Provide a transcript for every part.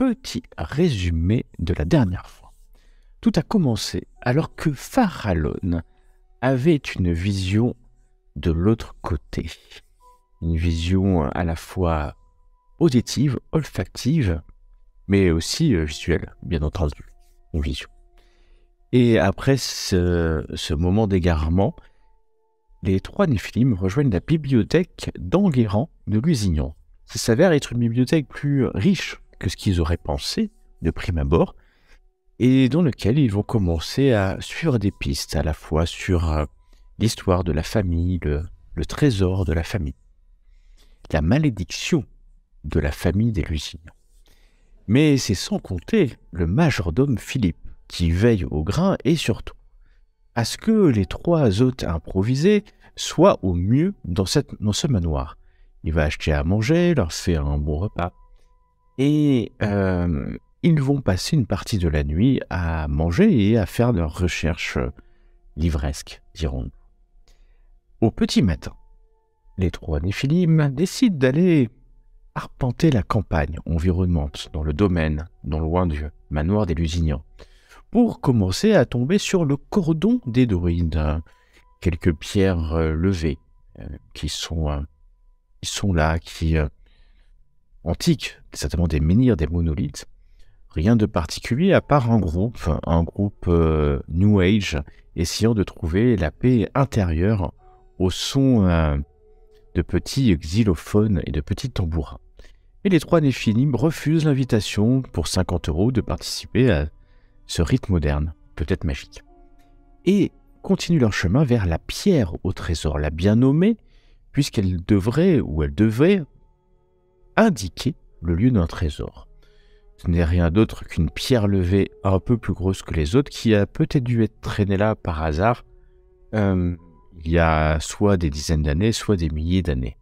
petit résumé de la dernière fois. Tout a commencé alors que Farallon avait une vision de l'autre côté. Une vision à la fois auditive, olfactive, mais aussi visuelle, bien entendu. Une vision. Et après ce moment d'égarement, les trois Néphilim rejoignent la bibliothèque d'Enguerrand de Lusignan. Ça s'avère être une bibliothèque plus riche que ce qu'ils auraient pensé de prime abord, et dans lequel ils vont commencer à suivre des pistes à la fois sur l'histoire de la famille, le trésor de la famille, la malédiction de la famille des Lusignans. Mais c'est sans compter le majordome Philippe, qui veille au grain et surtout à ce que les trois hôtes improvisés soient au mieux dans ce manoir. Il va acheter à manger, leur fait un bon repas, et ils vont passer une partie de la nuit à manger et à faire leurs recherches livresques, dirons-nous. Au petit matin, les trois Néphilim décident d'aller arpenter la campagne environnante dans le domaine, non loin du manoir des Lusignans, pour commencer à tomber sur le cordon des druides. Quelques pierres levées qui sont là, antiques, certainement des menhirs, des monolithes. Rien de particulier à part un groupe New Age, essayant de trouver la paix intérieure au son de petits xylophones et de petits tambourins. Et les trois Néphilim refusent l'invitation pour 50 € de participer à ce rite moderne, peut-être magique. Et continuent leur chemin vers la pierre au trésor, la bien nommée, puisqu'elle devrait indiquer le lieu d'un trésor. Ce n'est rien d'autre qu'une pierre levée un peu plus grosse que les autres, qui a peut-être dû être traînée là par hasard, il y a soit des dizaines d'années, soit des milliers d'années.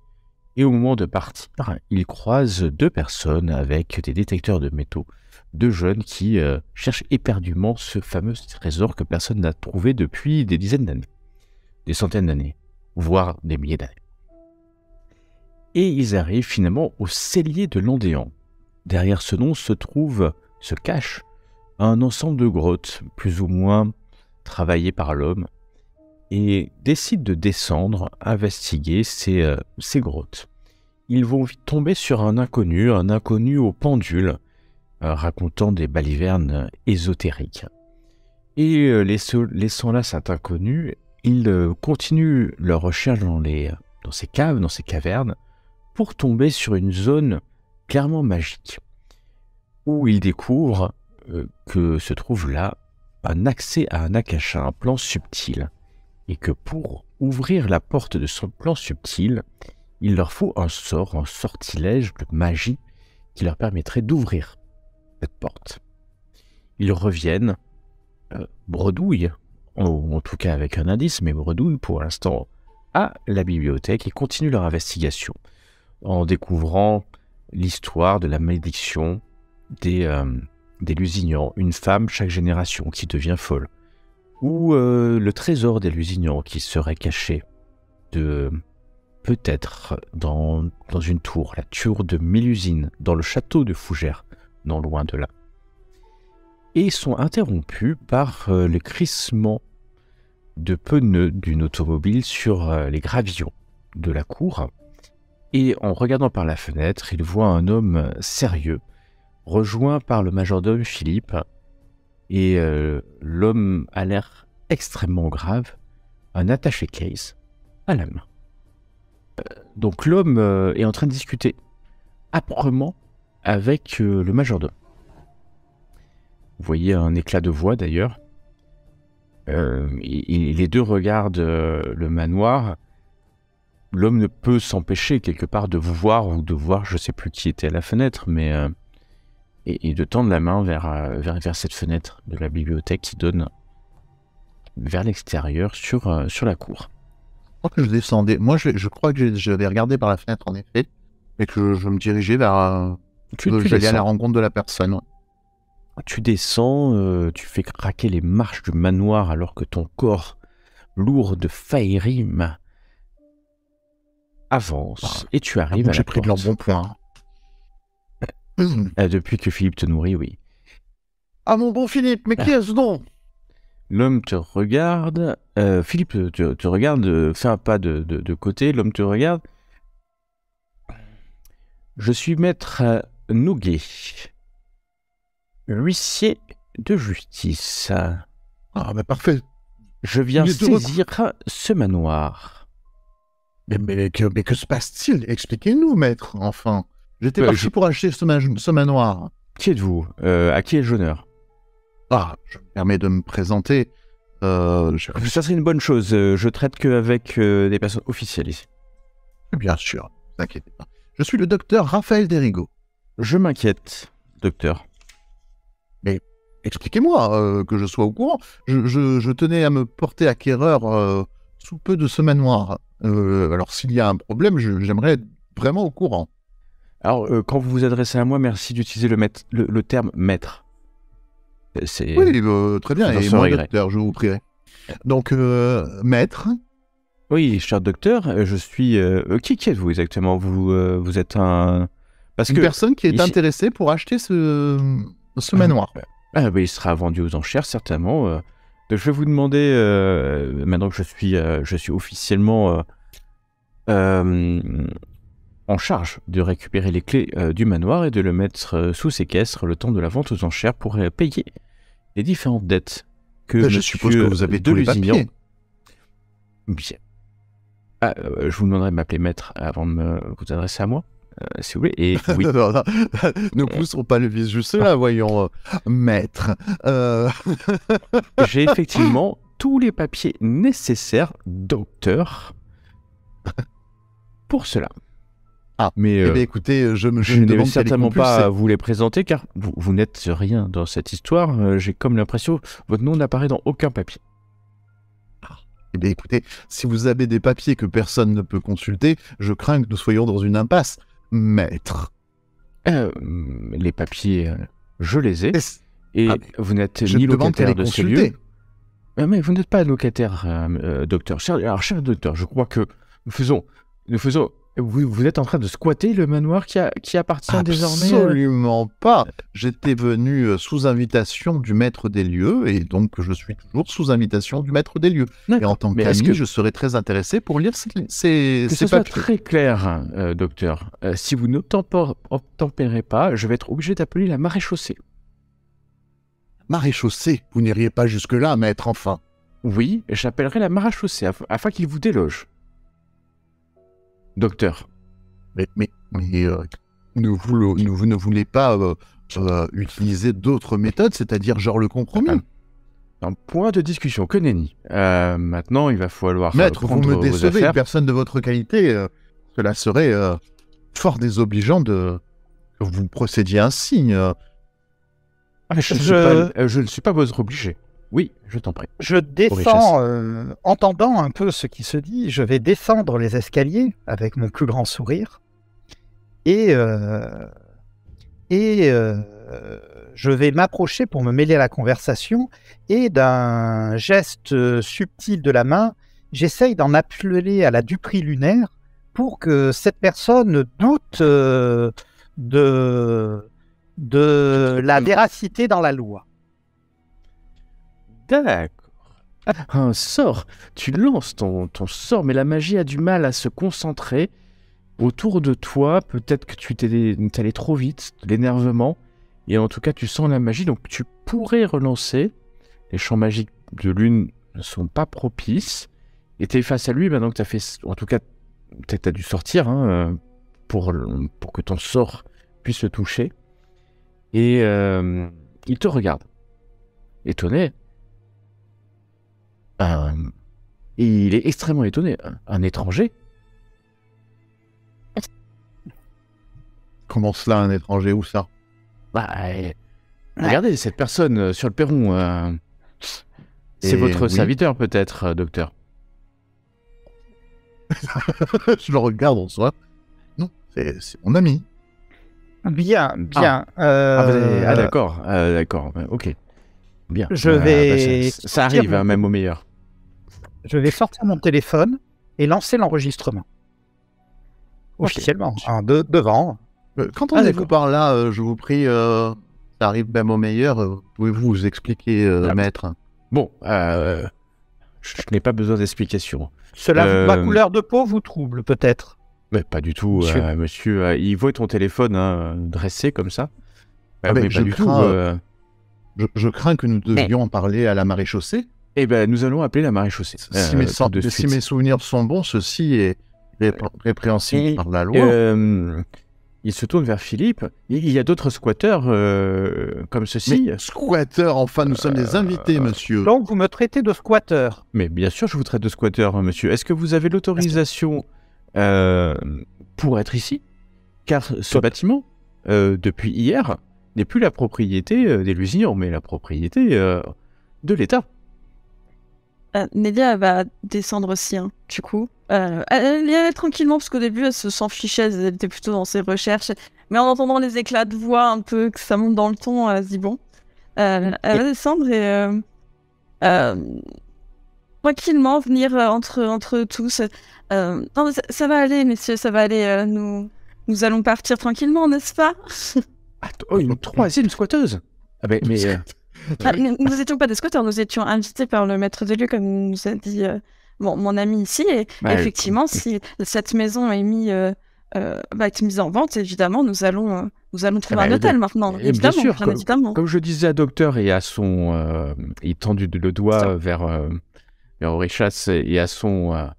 Et au moment de partir, ils croisent deux personnes avec des détecteurs de métaux, deux jeunes qui cherchent éperdument ce fameux trésor que personne n'a trouvé depuis des dizaines d'années, des centaines d'années, voire des milliers d'années. Et ils arrivent finalement au cellier de Landéan. Derrière ce nom se cache un ensemble de grottes, plus ou moins travaillées par l'homme, et décident de descendre, investiguer ces grottes. Ils vont vite tomber sur un inconnu aux pendules, racontant des balivernes ésotériques. Et laissant là cet inconnu, ils continuent leur recherche dans ces caves, dans ces cavernes, pour tomber sur une zone clairement magique, où ils découvrent que se trouve là un accès à un akasha, un plan subtil, et que pour ouvrir la porte de ce plan subtil, il leur faut un sortilège de magie qui leur permettrait d'ouvrir cette porte. Ils reviennent, bredouille, en tout cas avec un indice, mais bredouille pour l'instant, à la bibliothèque et continuent leur investigation en découvrant l'histoire de la malédiction des Lusignans, une femme chaque génération qui devient folle, ou le trésor des Lusignans qui serait caché peut-être dans une tour, la tour de Mélusine, dans le château de Fougères, non loin de là. Et sont interrompus par le crissement de pneus d'une automobile sur les gravillons de la cour. Et en regardant par la fenêtre, il voit un homme sérieux, rejoint par le majordome Philippe, et l'homme a l'air extrêmement grave, un attaché-case à la main. Donc l'homme est en train de discuter âprement avec le majordome. Vous voyez un éclat de voix d'ailleurs. Les deux regardent le manoir. L'homme ne peut s'empêcher quelque part de vous voir ou de voir, je ne sais plus qui était à la fenêtre, mais et de tendre la main vers cette fenêtre de la bibliothèque qui donne vers l'extérieur sur la cour. Je crois que je descendais. Moi, je crois que j'avais regardé par la fenêtre en effet, et que je me dirigeais vers. J'allais à la rencontre de la personne. Ouais. Tu descends, tu fais craquer les marches du manoir alors que ton corps lourd de faérim avance et tu arrives à la J'ai pris de leur porte. bon point. Depuis que Philippe te nourrit, oui. Ah, mon bon Philippe, mais qui est-ce donc? L'homme te regarde. Philippe te regarde, fais un pas de côté. L'homme te regarde. Je suis maître Noguet, huissier de justice. Ah, bah parfait. Je viens saisir ce manoir. Mais que se passe-t-il? Expliquez-nous, maître, enfin. J'étais parti pour acheter ce manoir. Qui êtes-vous? À qui ai-je l'honneur? Ah, je me permets de me présenter. Ça serait une bonne chose. Je traite qu'avec des personnes officielles ici. Bien sûr, ne vous inquiétez pas. Je suis le docteur Raphaël Derigo. Je m'inquiète, docteur. Mais expliquez-moi, que je sois au courant. Je tenais à me porter acquéreur sous peu de ce manoir. Alors, s'il y a un problème, j'aimerais être vraiment au courant. Alors, quand vous vous adressez à moi, merci d'utiliser le terme maître. Oui, très bien, et moi, docteur, je vous prierai. Donc, maître. Oui, cher docteur, je suis... qui êtes-vous exactement? Vous êtes un... Une personne qui est intéressée pour acheter ce manoir. Il sera vendu aux enchères, certainement. Donc, je vais vous demander, maintenant que je suis officiellement en charge de récupérer les clés du manoir et de le mettre sous séquestre le temps de la vente aux enchères pour payer les différentes dettes que je suppose que vous avez tous les papiers. Bien. Je vous demanderai de m'appeler maître avant de vous adresser à moi, si vous voulez. Et oui. Non, ne poussons pas le vice juste là, voyons, maître. J'ai effectivement tous les papiers nécessaires, docteur, pour cela. Ah, mais écoutez, je ne vais certainement pas vous les présenter, car vous n'êtes rien dans cette histoire. J'ai comme l'impression que votre nom n'apparaît dans aucun papier. Eh bien, écoutez, si vous avez des papiers que personne ne peut consulter, je crains que nous soyons dans une impasse, maître. Les papiers, je les ai, et vous n'êtes ni locataire de ce lieu. Mais vous n'êtes pas locataire, docteur. Cher docteur, je crois que nous faisons... Vous êtes en train de squatter le manoir qui appartient désormais... Absolument pas. J'étais venu sous invitation du maître des lieux, et donc je suis toujours sous invitation du maître des lieux. Et en tant qu'ami, je serais très intéressé pour lire ces papiers. Que ce soit très clair, docteur. Si vous n'obtempérez pas, je vais être obligé d'appeler la maréchaussée. Maréchaussée? Vous n'iriez pas jusque-là, maître, enfin. Oui, j'appellerai la maréchaussée afin qu'il vous déloge. Docteur. Mais vous ne voulez pas utiliser d'autres méthodes, c'est-à-dire genre le compromis? Un point de discussion, que nenni. Maintenant, il va falloir maître, vous me décevez, une personne de votre qualité, cela serait fort désobligeant que vous procédiez ainsi. Je ne suis pas votre obligé. Oui, je t'en prie. Je descends, entendant un peu ce qui se dit, je vais descendre les escaliers avec mon plus grand sourire et je vais m'approcher pour me mêler à la conversation et d'un geste subtil de la main, j'essaye d'en appeler à la duperie lunaire pour que cette personne doute de la véracité dans la loi. D'accord. Un sort. Tu lances ton sort, mais la magie a du mal à se concentrer autour de toi. Peut-être que tu t'es allé trop vite, de l'énervement. Et en tout cas, tu sens la magie. Donc, tu pourrais relancer. Les champs magiques de lune ne sont pas propices. Et tu es face à lui. Donc, tu as fait... En tout cas, tu as dû sortir pour que ton sort puisse le toucher. Et il te regarde. Étonné. Il est extrêmement étonné. Un étranger? Comment cela, un étranger? Où ça? Regardez, cette personne sur le perron. C'est votre serviteur, peut-être, docteur? Je le regarde en soi. Non, c'est mon ami. Bien. D'accord, ok. Bien. Je vais... ça arrive, même au meilleur. Je vais sortir mon téléphone et lancer l'enregistrement. Officiellement, devant. Qu'entendez-vous par là, je vous prie, ça arrive même au meilleur, pouvez-vous vous expliquer, maître? Bon, je n'ai pas besoin d'explication. Ma couleur de peau vous trouble peut-être? Mais pas du tout, monsieur. Il voit ton téléphone dressé comme ça. Mais je pas du tout. Je crains que nous devions en parler à la maréchaussée. Eh ben, nous allons appeler la maréchaussée. Si mes souvenirs sont bons, ceci est répréhensible par la loi. Il se tourne vers Philippe. Il y a d'autres squatteurs comme ceci. Mais squatteurs, enfin, nous sommes des invités, monsieur. Donc, vous me traitez de squatteur? Mais bien sûr, je vous traite de squatteur, monsieur. Est-ce que vous avez l'autorisation pour être ici? Car ce bâtiment, depuis hier, n'est plus la propriété des Lusignan, mais la propriété de l'État. Nélia va descendre aussi, hein, du coup. Elle y allait tranquillement, parce qu'au début, elle s'en fichait, elle était plutôt dans ses recherches. Mais en entendant les éclats de voix, un peu, que ça monte dans le ton, elle se dit bon. Elle va descendre et tranquillement venir entre tous. Non, ça va aller, messieurs, ça va aller. Nous allons partir tranquillement, n'est-ce pas? Une troisième squatteuse. Mais nous n'étions pas des squatteurs, nous étions invités par le maître des lieux, comme nous a dit mon ami ici. Et effectivement, si cette maison est va être mise en vente, évidemment, nous allons trouver un hôtel maintenant. Évidemment, bien sûr, évidemment. Comme je disais à Docteur et à son... il tendit le doigt vers Aurichas et à son...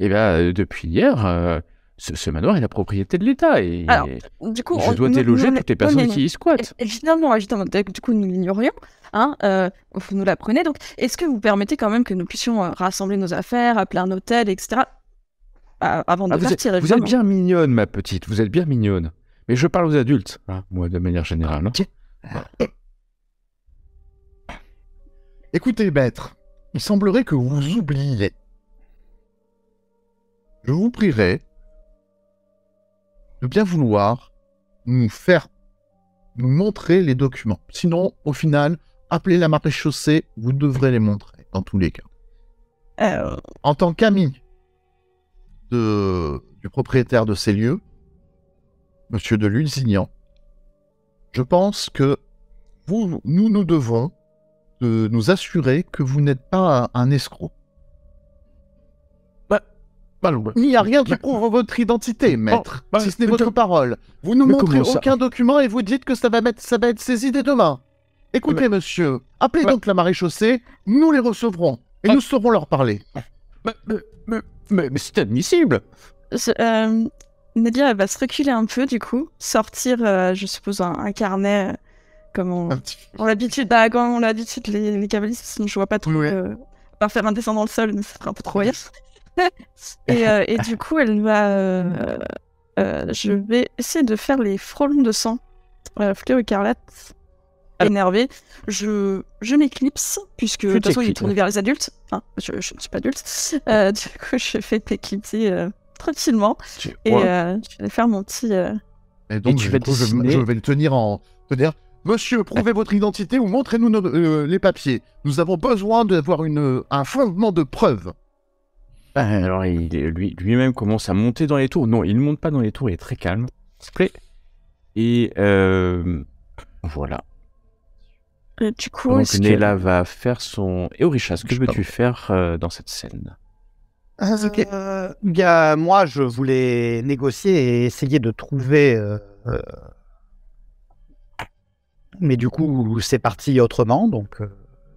depuis hier... Ce manoir est la propriété de l'État alors, du coup, je dois déloger toutes les personnes qui y squattent. Évidemment, du coup, nous l'ignorions. Vous nous l'apprenez. Donc, est-ce que vous permettez quand même que nous puissions rassembler nos affaires, appeler un hôtel, etc. avant de partir, vous êtes bien mignonne, ma petite. Vous êtes bien mignonne. Mais je parle aux adultes, moi, de manière générale. Écoutez, maître, il semblerait que vous oubliez. Je vous prierai de bien vouloir nous montrer les documents. Sinon, au final, appelez la maréchaussée, vous devrez les montrer, dans tous les cas. En tant qu'ami du propriétaire de ces lieux, monsieur de Lusignan, je pense que nous devons nous assurer que vous n'êtes pas un escroc. Il n'y a rien qui prouve votre identité, maître, si ce n'est votre parole. Vous ne montrez aucun document et vous dites que ça va être saisi dès demain. Écoutez, monsieur, appelez donc la maréchaussée, nous les recevrons, et nous saurons leur parler. Mais c'est admissible. Nadia, elle va se reculer un peu, du coup, sortir, je suppose, un carnet, comme on a l'habitude, quand on a l'habitude, les cavalistes, sinon je vois pas trop, pas faire un dessin dans le sol, mais ça ferait un peu trop rire. Et du coup, elle va... je vais essayer de faire les frôlons de sang. Fléau écarlate, énervé. Je m'éclipse, puisque de toute façon, il est tourné vers les adultes. Enfin, je ne suis pas adulte. Du coup, je fais m'éclipser tranquillement. Et je vais faire mon petit... Et donc, je vais le tenir en... Monsieur, prouvez votre identité ou montrez-nous les papiers. Nous avons besoin d'avoir un fondement de preuve. Alors, lui-même commence à monter dans les tours. Non, il ne monte pas dans les tours, il est très calme. Et voilà. Du coup, donc, Néla va faire son... Et Aurichas, que veux-tu faire dans cette scène? Moi, je voulais négocier et essayer de trouver... Mais du coup, c'est parti autrement, donc...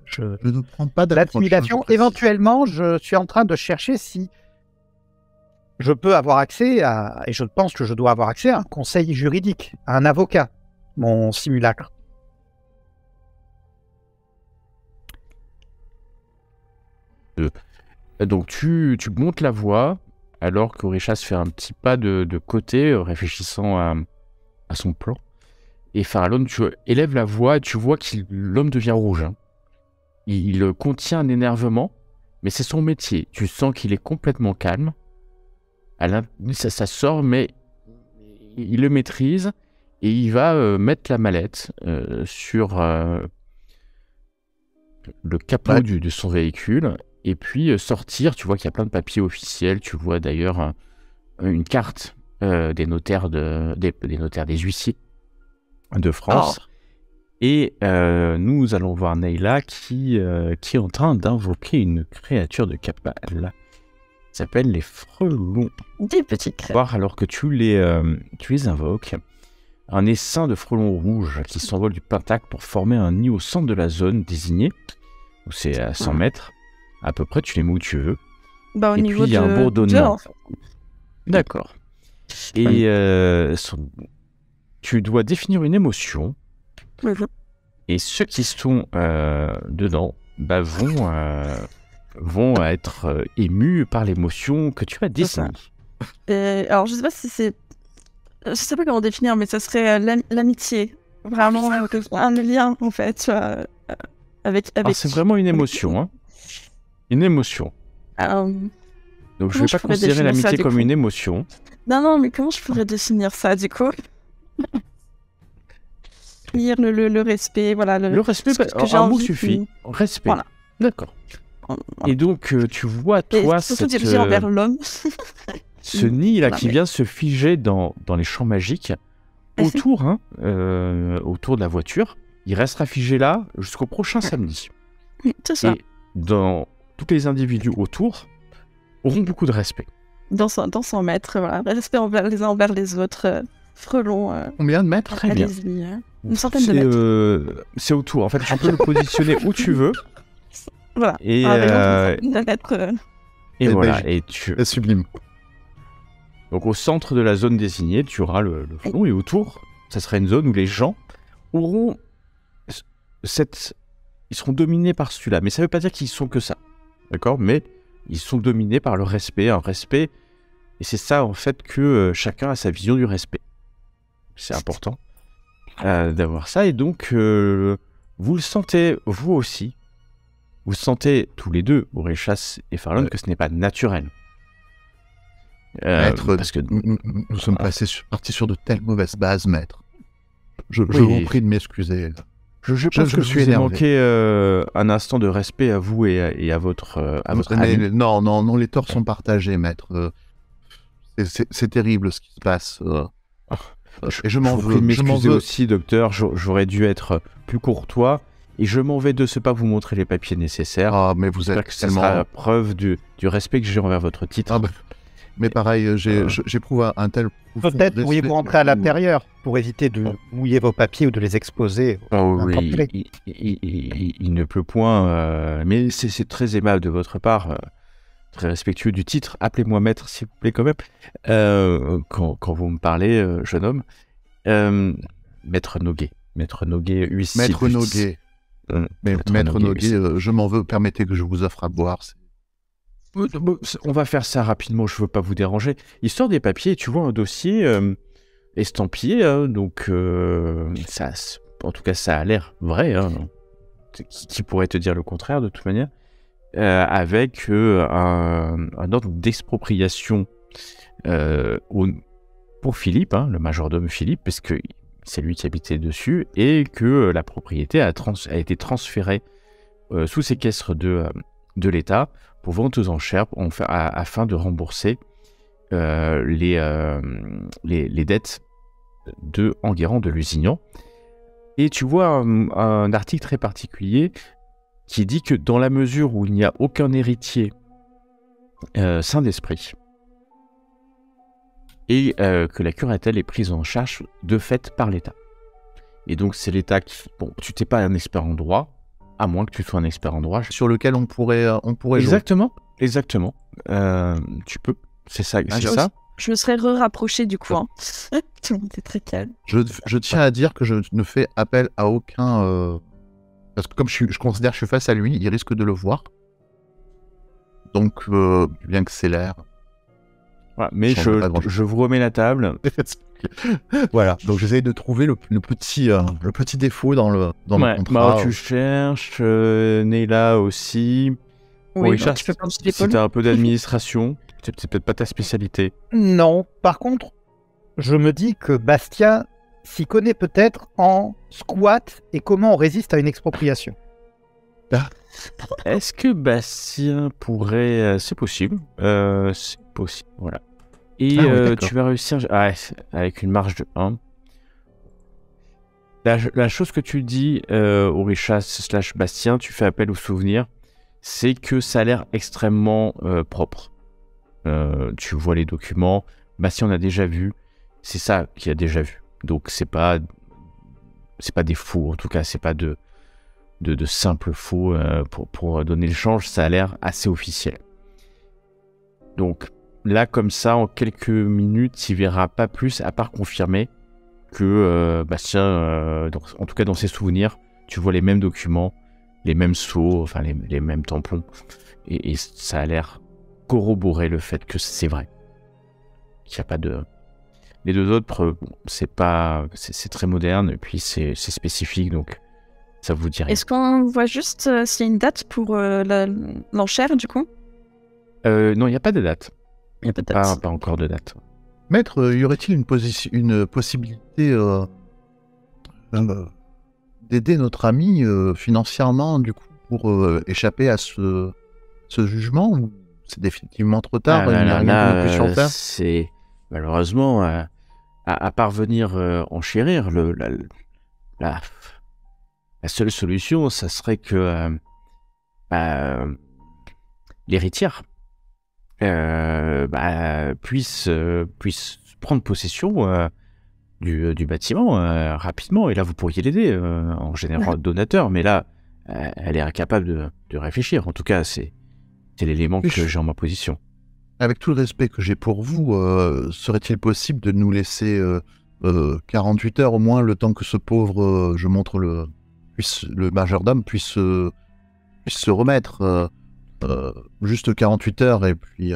Je ne prends pas de l'intimidation. Éventuellement, je suis en train de chercher si je peux avoir accès à, et je pense que je dois avoir accès à un conseil juridique, à un avocat, mon simulacre. Donc tu montes la voix alors qu'Aurichas fait un petit pas de côté, réfléchissant à son plan. Et Farallon, tu élèves la voix et tu vois que l'homme devient rouge. Il contient un énervement, mais c'est son métier. Tu sens qu'il est complètement calme. Ça sort, mais il le maîtrise et il va mettre la mallette sur le capot de son véhicule et puis sortir. Tu vois qu'il y a plein de papiers officiels. Tu vois d'ailleurs une carte des notaires des huissiers de France. Et nous allons voir Nayla qui est en train d'invoquer une créature de Cabal qui s'appelle les frelons. Des petites crêpes. Voir alors que tu les invoques. Un essaim de frelons rouges qui s'envole du pentacle pour former un nid au centre de la zone désignée. Donc c'est à 100 mètres. À peu près, tu les mets où tu veux. Bah, au Et niveau puis il y a un bourdonnement. D'accord. Et tu dois définir une émotion. Et ceux qui sont dedans vont être émus par l'émotion que tu as définie. Alors, je sais pas si c'est... Je sais pas comment définir, mais ça serait l'amitié. Vraiment, un lien, en fait, tu vois, avec... C'est vraiment une émotion, hein. Une émotion. Donc, je ne vais pas considérer l'amitié comme une émotion. Non, mais comment je pourrais définir ça, du coup? Le respect, voilà. Le respect, un mot suffit. Respect. Voilà. D'accord. Et donc, tu vois, toi, surtout dirigé envers l'homme. Ce nid-là qui vient se figer dans les champs magiques, autour de la voiture, il restera figé là jusqu'au prochain samedi. C'est ça. Et tous les individus autour auront beaucoup de respect. Dans 100 mètres, voilà. Respect les uns envers les autres. Frelons. Combien de mètres? Très bien. Une centaine de mètres. C'est autour. En fait, tu peux le positionner où tu veux. Voilà. Et, et voilà. Et c'est sublime. Donc, au centre de la zone désignée, tu auras le frelon. Et autour, ça sera une zone où les gens auront ils seront dominés par celui-là. Mais ça ne veut pas dire qu'ils sont que ça. D'accord? Mais ils sont dominés par le respect. Un respect. Et c'est ça, en fait, que chacun a sa vision du respect. C'est important d'avoir ça. Et donc, vous le sentez, vous aussi. Vous sentez tous les deux, Boréchas et Farlon, que ce n'est pas naturel. Maître, parce que nous sommes partis sur de telles mauvaises bases, maître. Je vous prie de m'excuser. Je pense que je vous ai manqué un instant de respect à vous et à votre ami. Non, les torts sont partagés, maître. C'est terrible ce qui se passe. Et je m'en veux. M'excuser aussi, docteur. J'aurais dû être plus courtois. Et je m'en vais de ce pas vous montrer les papiers nécessaires. Ah, mais vous êtes tellement... Ça sera preuve du respect que j'ai envers votre titre. Mais pareil, j'éprouve un tel... Peut-être pourriez-vous rentrer à l'intérieur pour éviter de mouiller vos papiers ou de les exposer. Oui, il ne pleut point, mais c'est très aimable de votre part, très respectueux du titre. Appelez-moi maître, s'il vous plaît, quand même, quand vous me parlez, jeune homme. Maître Noguet. Maître Noguet, huissier. Maître Noguet. Maître Noguet, je m'en veux, permettez que je vous offre à boire. On va faire ça rapidement, je ne veux pas vous déranger. Il sort des papiers et tu vois un dossier estampillé, donc ça, en tout cas ça a l'air vrai. Qui pourrait te dire le contraire de toute manière, avec un ordre d'expropriation pour Philippe, le majordome Philippe, parce que c'est lui qui habitait dessus, et que la propriété a été transférée sous séquestre de l'État pour vente aux enchères afin de rembourser les dettes de Enguerrand de Lusignan. Et tu vois un article très particulier qui dit que dans la mesure où il n'y a aucun héritier sain d'esprit et que la curatelle est prise en charge de fait par l'État. Et donc c'est l'État qui... Bon, tu n'es pas un expert en droit, à moins que tu sois un expert en droit. Sur lequel on pourrait Exactement. Tu peux. C'est ça. Ça. Je me serais rapproché du coup. Tout le monde est très calme. Je tiens à dire que je ne fais appel à aucun... Parce que comme je considère que je suis face à lui, il risque de le voir. Donc, bien que c'est l'air... Voilà, mais je vous remets la table. Voilà, donc j'essaye de trouver le petit défaut dans le contrat. Tu cherches, Nayla aussi. Oui, si t'as un peu d'administration, c'est peut-être pas ta spécialité. Non, par contre, je me dis que Bastien s'y connaît peut-être en squat et comment on résiste à une expropriation. Est-ce que Bastien pourrait... c'est possible. C'est possible, voilà. Et Ah oui, d'accord. tu vas réussir avec une marge de 1. La chose que tu dis, Orisha / Bastien, tu fais appel au souvenir, c'est que ça a l'air extrêmement propre. Tu vois les documents, Bastien on a déjà vu, c'est ça qu'il a déjà vu. Donc c'est pas des faux, en tout cas c'est pas de simples faux pour donner le change, ça a l'air assez officiel. Donc là comme ça, en quelques minutes, il verra pas plus à part confirmer que Bastien, en tout cas dans ses souvenirs, tu vois les mêmes documents, les mêmes sceaux, enfin les mêmes tampons, et ça a l'air corroborer le fait que c'est vrai. Qu'il n'y a pas de... Les deux autres, c'est très moderne, et puis c'est spécifique, donc ça vous dit rien. Est-ce qu'on voit juste s'il y a une date pour l'enchère, du coup? Non, il n'y a pas de date. Il n'y a pas de date. Pas encore de date. Maître, y aurait-il une possibilité d'aider notre ami financièrement, du coup, pour échapper à ce jugement, ou c'est définitivement trop tard, il n'y a rien que nous puissions faire? C'est malheureusement, à part venir enchérir, la seule solution, ça serait que l'héritière puisse prendre possession du bâtiment rapidement, et là vous pourriez l'aider en général donateur, mais là elle est incapable de réfléchir. En tout cas, c'est l'élément que j'ai en ma position. Avec tout le respect que j'ai pour vous, serait-il possible de nous laisser 48 heures au moins, le temps que ce pauvre, je montre le majordome, puisse se remettre, juste 48 heures, et puis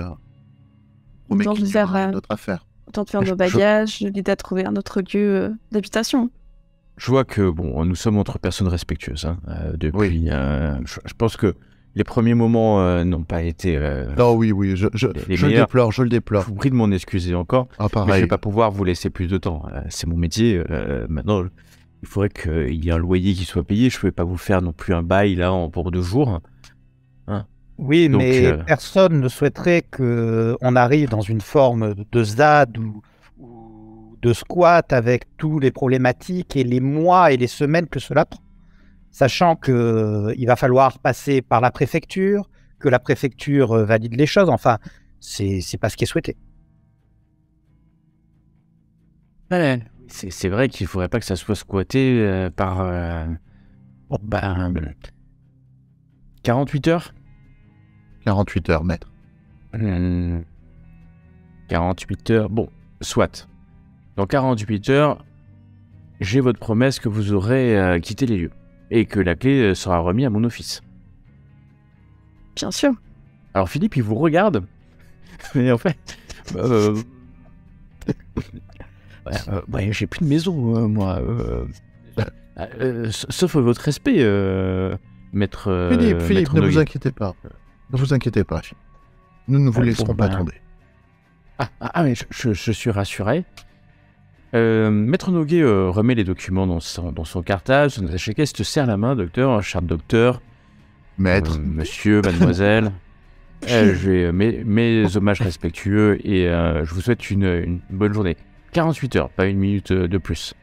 on Autant de faire notre affaire. Autant de faire nos bagages, l'idée à trouver un autre lieu d'habitation. Je vois que nous sommes entre personnes respectueuses depuis. Oui. Je pense que les premiers moments n'ont pas été. Non, oui, je le déplore. Je vous prie de m'en excuser encore. Ah, pareil. Mais je ne vais pas pouvoir vous laisser plus de temps. C'est mon métier. Maintenant, il faudrait qu'il y ait un loyer qui soit payé. Je ne pouvais pas vous faire non plus un bail là pour 2 jours. Hein. Oui, donc, mais personne ne souhaiterait qu'on arrive dans une forme de ZAD ou de squat avec tous les problématiques et les mois et les semaines que cela prend. Sachant qu'il va falloir passer par la préfecture, que la préfecture valide les choses. Enfin, c'est pas ce qui est souhaité. C'est vrai qu'il ne faudrait pas que ça soit squatté par 48 heures. 48 heures, maître. 48 heures, bon, soit. Dans 48 heures, j'ai votre promesse que vous aurez quitté les lieux et que la clé sera remise à mon office. Bien sûr. Alors Philippe, il vous regarde, mais en fait, j'ai plus de maison, moi. Sauf votre respect, maître. Philippe, maître ne Noguet. vous inquiétez pas. Ne vous inquiétez pas, Philippe. Nous ne vous laisserons pas tomber. Mais je suis rassuré. Maître Noguet remet les documents dans son cartable, son attaché caisse, te serre la main, docteur, cher docteur. Maître. Monsieur, mademoiselle. Mes hommages respectueux et je vous souhaite une bonne journée. 48 heures, pas 1 minute de plus.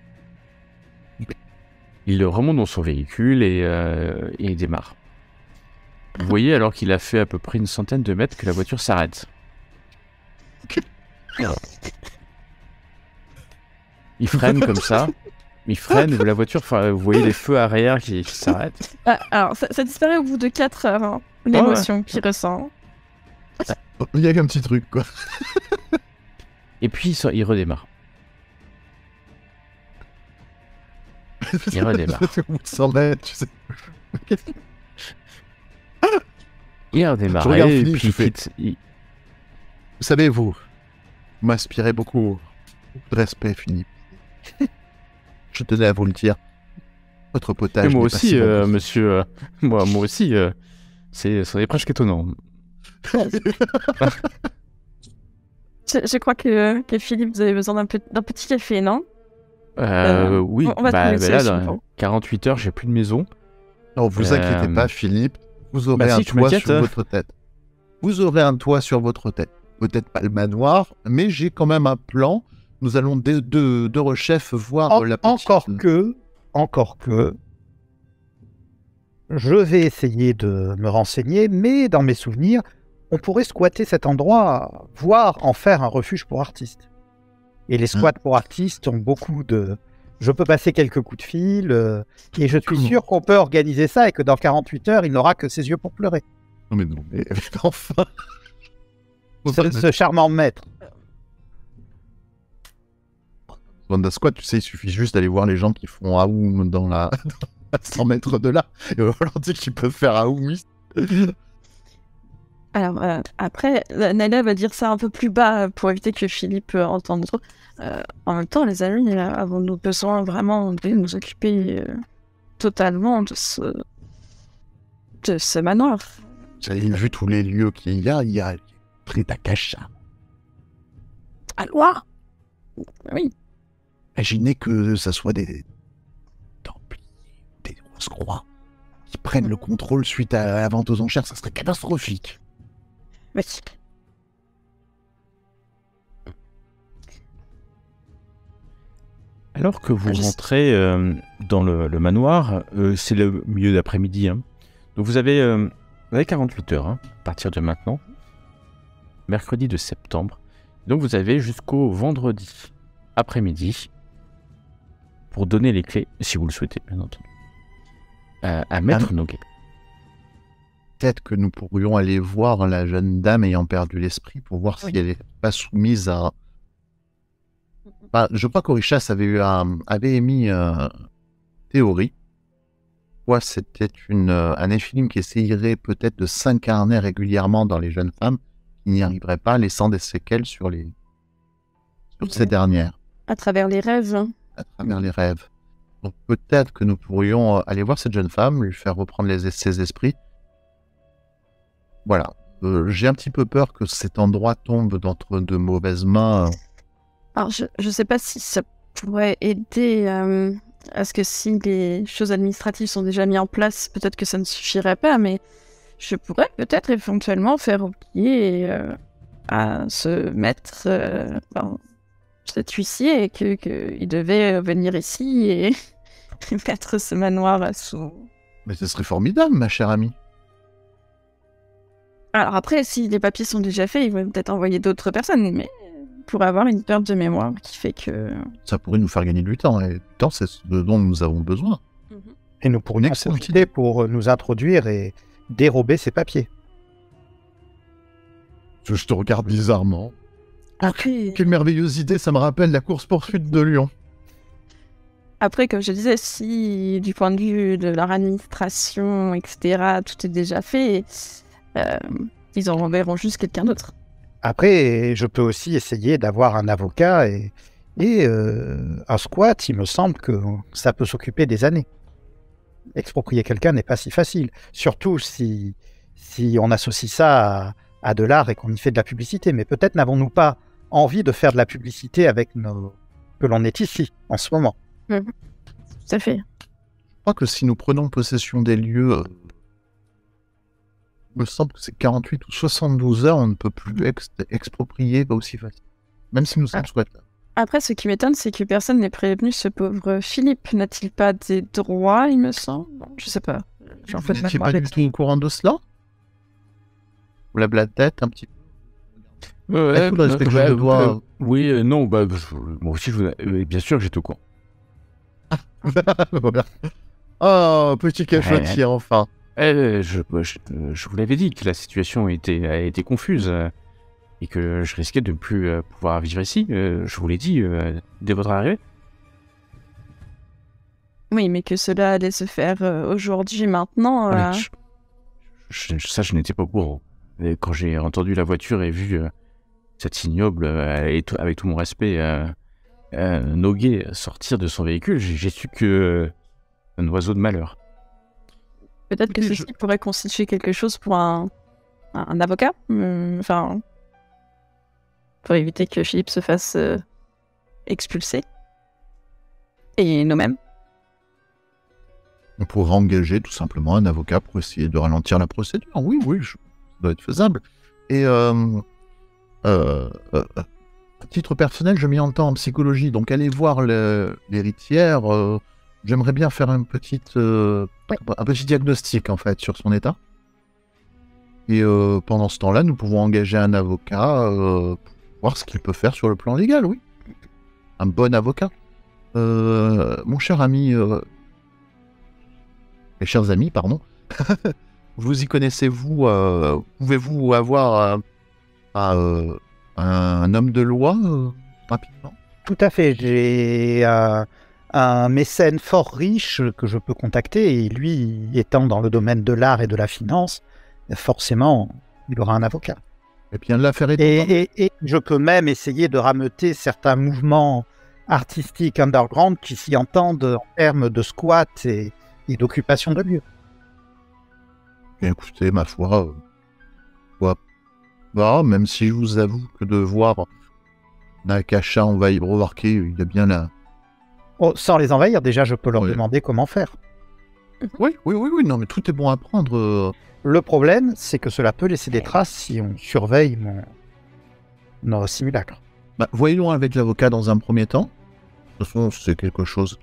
Il remonte dans son véhicule et il démarre. Vous voyez, alors qu'il a fait à peu près 100 de mètres, que la voiture s'arrête. Il freine comme ça. Il freine, la voiture, vous voyez les feux arrière qui s'arrêtent. Alors, ça disparaît au bout de 4 heures, hein, l'émotion qu'il ressent. Il y a qu'un petit truc, quoi. Et puis, il redémarre. Il redémarre. Au bout de 100 mètres, tu sais. Il redémarre. Je regarde et Philippe, puis je fais... Vous savez, vous m'inspirez beaucoup de respect, Philippe. Je tenais à vous le dire. Votre potage. Moi n'est aussi, pas si bon monsieur. Moi aussi, ça est presque étonnant. Je crois que Philippe, vous avez besoin d'un petit café, non? Oui, on va trouver une solution, là, dans 48 heures, j'ai plus de maison. Non, vous inquiétez pas, Philippe. Vous aurez un si, tu toit m'inquiètes, sur votre tête. Vous aurez un toit sur votre tête. peut-être pas le manoir, mais j'ai quand même un plan. Nous allons de rechef voir la petite... Encore que, je vais essayer de me renseigner, mais dans mes souvenirs, on pourrait squatter cet endroit, voire en faire un refuge pour artistes. Et les squats pour artistes ont beaucoup de... Je peux passer quelques coups de fil, et je suis sûr qu'on peut organiser ça et que dans 48 heures, il n'aura que ses yeux pour pleurer. Non, mais enfin... Ce charmant maître. Dans squat, tu sais, il suffit juste d'aller voir les gens qui font Aoum dans la... à 100 mètres de là, et on leur dit qu'ils peuvent faire Aoum. Alors, après, Naila va dire ça un peu plus bas pour éviter que Philippe entende trop. En même temps, les amis, avons-nous besoin vraiment de nous occuper totalement de ce manoir? J'avais vu tous les lieux qu'il y a près d'Akasha. À Loire? Oui. Imaginez que ça soit des templiers, des grosses croix, qui prennent le contrôle suite à la vente aux enchères, ça serait catastrophique. Oui. Alors que vous rentrez dans le manoir, c'est le milieu d'après-midi. Hein. Donc vous avez 48 heures à partir de maintenant, mercredi de septembre. Donc vous avez jusqu'au vendredi après-midi pour donner les clés, si vous le souhaitez, bien entendu, à Maître Noguet. Peut-être que nous pourrions aller voir la jeune dame ayant perdu l'esprit pour voir si elle n'est pas soumise à... je crois qu'Orichas avait émis théorie. C'était un éphilim qui essayerait peut-être de s'incarner régulièrement dans les jeunes femmes qui n'y arriveraient pas, laissant des séquelles sur ces dernières. À travers les rêves. À travers les rêves. Donc peut-être que nous pourrions aller voir cette jeune femme, lui faire reprendre ses esprits. Voilà. J'ai un petit peu peur que cet endroit tombe d'entre de mauvaises mains. Alors, je ne sais pas si ça pourrait aider à ce que si les choses administratives sont déjà mises en place, peut-être que ça ne suffirait pas, mais je pourrais peut-être éventuellement faire oublier à ce maître, cet huissier, qu'il devait venir ici et mettre ce manoir sous... Mais ce serait formidable, ma chère amie. Alors après, si les papiers sont déjà faits, ils vont peut-être envoyer d'autres personnes, mais pour avoir une perte de mémoire qui fait que... Ça pourrait nous faire gagner du temps, et du temps, c'est ce dont nous avons besoin. Et nous pourrions en profiter pour nous introduire et dérober ces papiers. Je te regarde bizarrement. Après... Quelle merveilleuse idée, ça me rappelle la course-poursuite de Lyon. Après, comme je disais, si du point de vue de leur administration, etc., tout est déjà fait, ils en enverront juste quelqu'un d'autre. Après, je peux aussi essayer d'avoir un avocat et un squat, il me semble que ça peut s'occuper des années. Exproprier quelqu'un n'est pas si facile, surtout si on associe ça à de l'art et qu'on y fait de la publicité. Mais peut-être n'avons-nous pas envie de faire de la publicité avec que l'on est ici, en ce moment. Tout à fait. Je crois que si nous prenons possession des lieux... Il me semble que c'est 48 ou 72 heures, on ne peut plus exproprier pas aussi facile. Même si nous sommes squats là. Après, ce qui m'étonne, c'est que personne n'est prévenu ce pauvre Philippe. N'a-t-il pas des droits, il me semble? Je sais pas. Vous n'étiez pas du tout au courant de cela? Vous l'avez la tête un petit peu? Oui, non, moi aussi, bien sûr que j'étais au courant. Voilà. Oh, petit cachotier, enfin. Je vous l'avais dit que la situation a été confuse et que je risquais de ne plus pouvoir vivre ici. Je vous l'ai dit dès votre arrivée. Oui, mais que cela allait se faire aujourd'hui, maintenant. Ça, je n'étais pas au courant. Et quand j'ai entendu la voiture et vu cet ignoble, avec tout mon respect, Noguet sortir de son véhicule, j'ai su que un oiseau de malheur. Peut-être que ceci pourrait constituer quelque chose pour un avocat, pour éviter que Philippe se fasse expulser. Et nous-mêmes. On pourrait engager tout simplement un avocat pour essayer de ralentir la procédure. Oui, ça doit être faisable. Et À titre personnel, je m'y entends en psychologie, donc allez voir l'héritière. J'aimerais bien faire un petit diagnostic, en fait, sur son état. Et pendant ce temps-là, nous pouvons engager un avocat pour voir ce qu'il peut faire sur le plan légal, oui. Un bon avocat. Mon cher ami... mes chers amis, pardon. Vous y connaissez-vous pouvez-vous avoir un homme de loi rapidement? Tout à fait. J'ai un mécène fort riche que je peux contacter et lui, étant dans le domaine de l'art et de la finance, forcément, il aura un avocat. Eh bien, l'affaire est... Et je peux même essayer de rameuter certains mouvements artistiques underground qui s'y entendent en termes de squat et d'occupation de lieux. Bien, écoutez, ma foi, même si je vous avoue que de voir Nakasha envahir remarquer, il y a bien là. Oh, sans les envahir, déjà, je peux leur demander comment faire. Oui, non, mais tout est bon à prendre. Le problème, c'est que cela peut laisser des traces si on surveille nos simulacres. Voyons avec l'avocat dans un premier temps. De toute façon, c'est quelque chose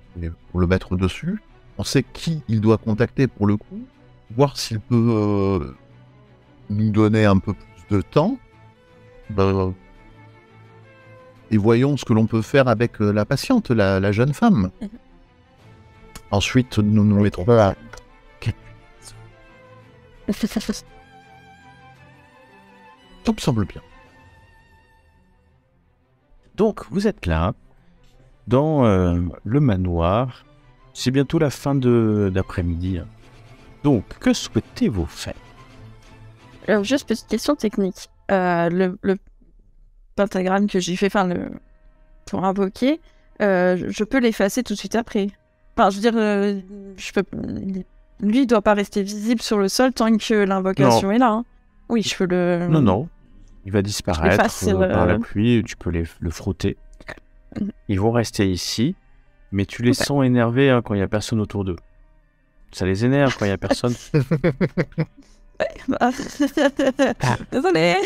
pour le mettre dessus. On sait qui il doit contacter pour le coup. Voir s'il peut nous donner un peu plus de temps. Et voyons ce que l'on peut faire avec la patiente, la jeune femme. Ensuite, nous nous mettrons à... Ça me semble bien. Donc, vous êtes là, dans le manoir. C'est bientôt la fin d'après-midi. Donc, que souhaitez-vous faire? Alors, juste petite question technique. Le pentagramme que j'ai fait, pour invoquer, je peux l'effacer tout de suite après. Enfin, je veux dire, lui, il doit pas rester visible sur le sol tant que l'invocation est là. Hein. Oui, je peux le... Non. Il va disparaître par la pluie, tu peux le frotter. Ils vont rester ici, mais tu les sens énervés quand il n'y a personne autour d'eux. Ça les énerve quand il n'y a personne. Désolé.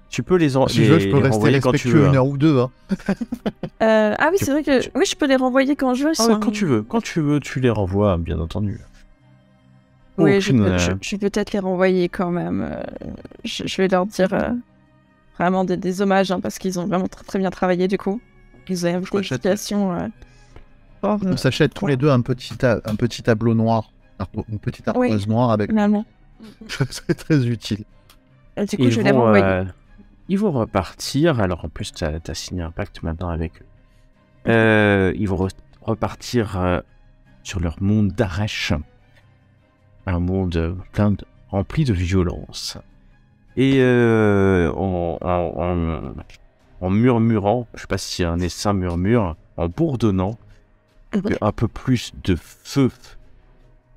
Tu peux les si je veux, je peux rester respectueux 1 heure ou 2. Hein. Ah oui, c'est vrai que... Oui, je peux les renvoyer quand je veux. Quand tu veux. Quand tu veux, tu les renvoies, bien entendu. Oui, je vais peut-être les renvoyer quand même. Je vais leur dire vraiment des hommages, hein, parce qu'ils ont vraiment très, très bien travaillé, du coup. Ils ont une explication... On s'achète tous les deux un petit tableau noir, une petite ardoise noire avec... Finalement. C'est très utile. Et du coup, je vais les renvoyer. Ils vont repartir, alors en plus, tu as signé un pacte maintenant avec eux. Ils vont repartir sur leur monde d'Aresh. Un monde rempli de violence. Et en murmurant, je sais pas si un essaim murmure, en bourdonnant, un peu plus de feu,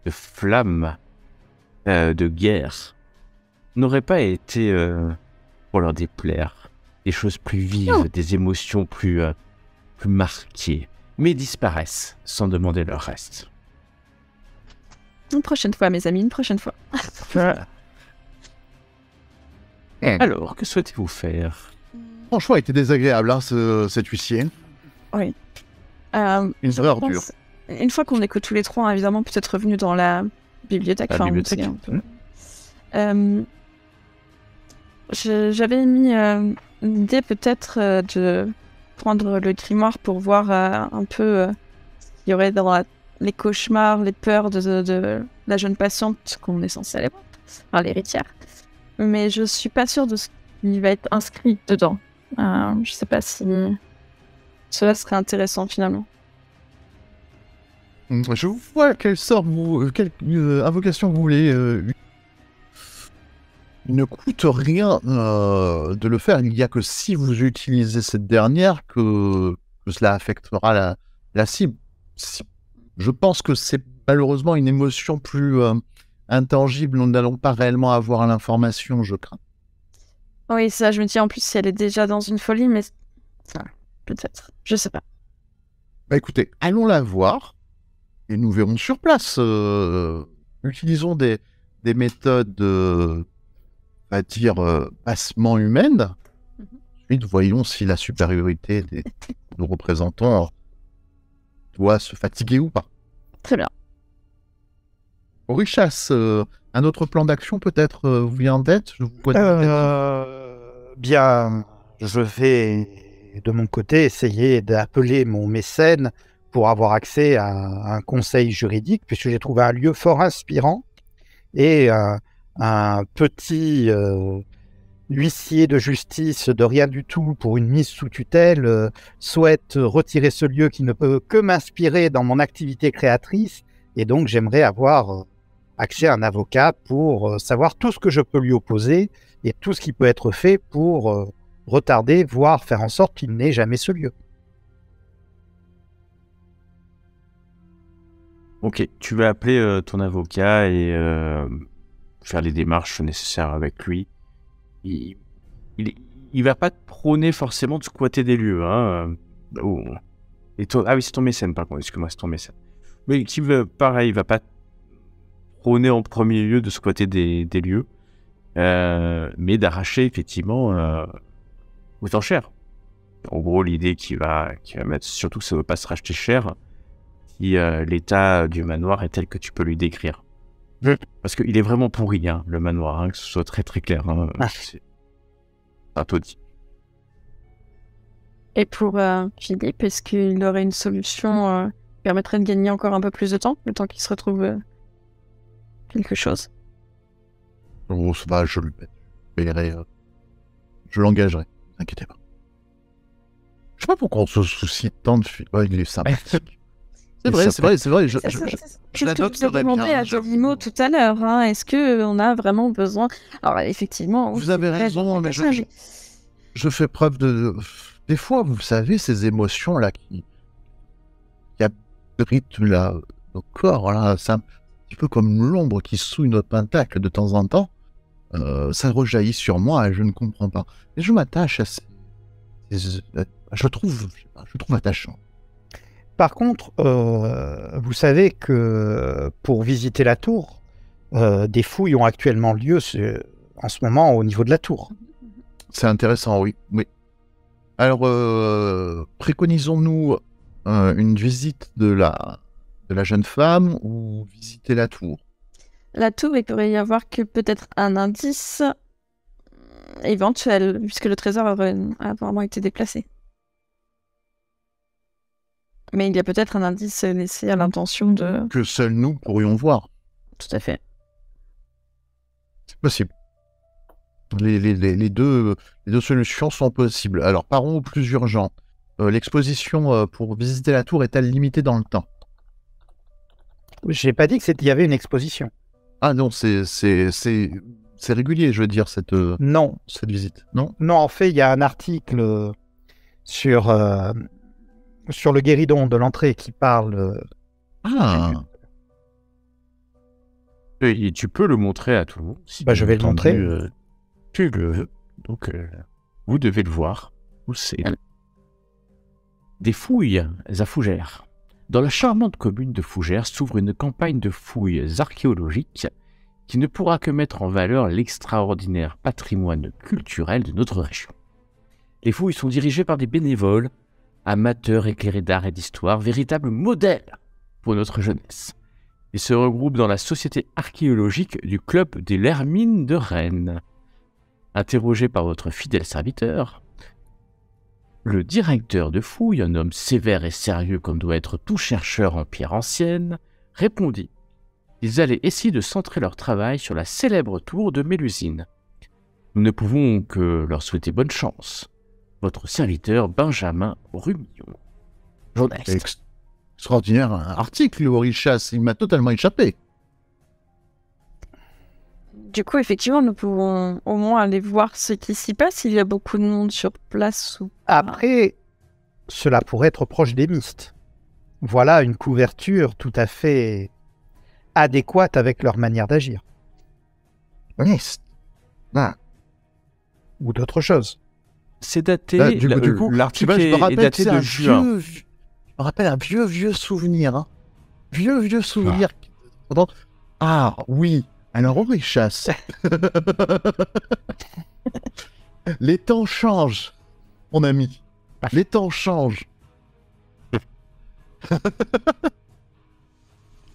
de flamme, de guerre, n'aurait pas été pour leur déplaire. Des choses plus vives, des émotions plus marquées, mais disparaissent sans demander leur reste. Une prochaine fois, mes amis, une prochaine fois. Alors, que souhaitez-vous faire? Mon choix a été désagréable, hein, cet huissier. Oui. Une vraie ordure. Une fois qu'on est que tous les trois, évidemment, peut-être revenu dans la bibliothèque. Un peu. J'avais mis une idée peut-être de prendre le grimoire pour voir un peu ce qu'il y aurait dans les cauchemars, les peurs de la jeune patiente qu'on est censé aller voir, enfin l'héritière. Mais je suis pas sûre de ce qui va être inscrit dedans. Je sais pas si cela serait intéressant finalement. Je vois quelle invocation vous voulez. Il ne coûte rien de le faire. Il n'y a que si vous utilisez cette dernière que cela affectera la cible. Je pense que c'est malheureusement une émotion plus intangible. Nous n'allons pas réellement avoir l'information, je crains. Oui, ça, je me dis en plus si elle est déjà dans une folie, mais peut-être, je sais pas. Écoutez, allons la voir et nous verrons sur place. Utilisons des méthodes va dire, bassement humaine. Ensuite, voyons si la supériorité des nous représentants doit se fatiguer ou pas. Très bien. Orichas, un autre plan d'action peut-être vous vient en tête? Bien, je vais de mon côté essayer d'appeler mon mécène pour avoir accès à un conseil juridique, puisque j'ai trouvé un lieu fort inspirant et un petit huissier de justice de rien du tout pour une mise sous tutelle souhaite retirer ce lieu qui ne peut que m'inspirer dans mon activité créatrice, et donc j'aimerais avoir accès à un avocat pour savoir tout ce que je peux lui opposer et tout ce qui peut être fait pour retarder, voire faire en sorte qu'il n'ait jamais ce lieu. Ok, tu vas appeler ton avocat et faire les démarches nécessaires avec lui. Il va pas te prôner forcément de squatter des lieux. Hein. Ah oui, c'est ton mécène, par contre, excuse-moi, c'est ton mécène. Mais qui veut, pareil, il va pas te prôner en premier lieu de squatter des lieux, mais d'arracher effectivement aux enchères. En gros, l'idée qu'il va mettre, surtout que ça ne va pas se racheter cher, si l'état du manoir est tel que tu peux lui décrire. Parce qu'il est vraiment pourri, hein, le manoir, hein, que ce soit très très clair. Hein, c'est un taudis. Et pour Philippe, est-ce qu'il aurait une solution qui permettrait de gagner encore un peu plus de temps, le temps qu'il se retrouve quelque chose? Oh, ça va, je lui paierai. Je l'engagerai, ne vous inquiétez pas. Je sais pas pourquoi on se soucie tant de filles. Ouais, il est sympathique. C'est vrai. Je l'adopte très bien. Je demandais à Jolimo tout à l'heure. Hein, est-ce qu'on a vraiment besoin? Alors, effectivement. Vous avez raison, mais je fais preuve de. Des fois, vous savez, ces émotions-là qui abritent nos corps, là, c'est un petit peu comme l'ombre qui souille notre pentacle de temps en temps. Ça rejaillit sur moi et je ne comprends pas. Et je m'attache à je trouve attachant. Par contre, vous savez que pour visiter la tour, des fouilles ont actuellement lieu en ce moment au niveau de la tour. C'est intéressant, oui. Alors, préconisons-nous une visite de la jeune femme ou visiter la tour? La tour, il pourrait y avoir que peut-être un indice éventuel, puisque le trésor a apparemment été déplacé. Mais il y a peut-être un indice laissé à l'intention de... Que seuls nous pourrions voir. Tout à fait. C'est possible. Les deux solutions sont possibles. Alors, partons au plus urgent. L'exposition pour visiter la tour est-elle limitée dans le temps? J'ai pas dit qu'il y avait une exposition. Ah non, c'est régulier, je veux dire, cette visite, non? Non, en fait, il y a un article sur le guéridon de l'entrée qui parle... Et tu peux le montrer à tout le monde. Si je vais le montrer. Tu le veux. Donc, vous devez le voir. C'est des fouilles à Fougères. Dans la charmante commune de Fougères s'ouvre une campagne de fouilles archéologiques qui ne pourra que mettre en valeur l'extraordinaire patrimoine culturel de notre région. Les fouilles sont dirigées par des bénévoles, amateurs éclairés d'art et d'histoire, véritables modèles pour notre jeunesse. Ils se regroupent dans la société archéologique du club des Lermines de Rennes. Interrogé par votre fidèle serviteur, le directeur de fouilles, un homme sévère et sérieux comme doit être tout chercheur en pierre ancienne, répondit qu'ils allaient essayer de centrer leur travail sur la célèbre tour de Mélusine. Nous ne pouvons que leur souhaiter bonne chance. Votre serviteur Benjamin Rumillon. Journaliste. Extraordinaire article, Orichas, il m'a totalement échappé. Du coup, effectivement, nous pouvons au moins aller voir ce qui s'y passe. Il y a beaucoup de monde sur place ou pas. Après, cela pourrait être proche des mystes. Voilà une couverture tout à fait adéquate avec leur manière d'agir. Mystes. Ou d'autres choses. C'est daté. Du coup, l'article est daté de juin. Je me rappelle un vieux souvenir. Hein. Vieux souvenir. Ah oui. Alors, Orichas. Les temps changent, mon ami. Les temps changent.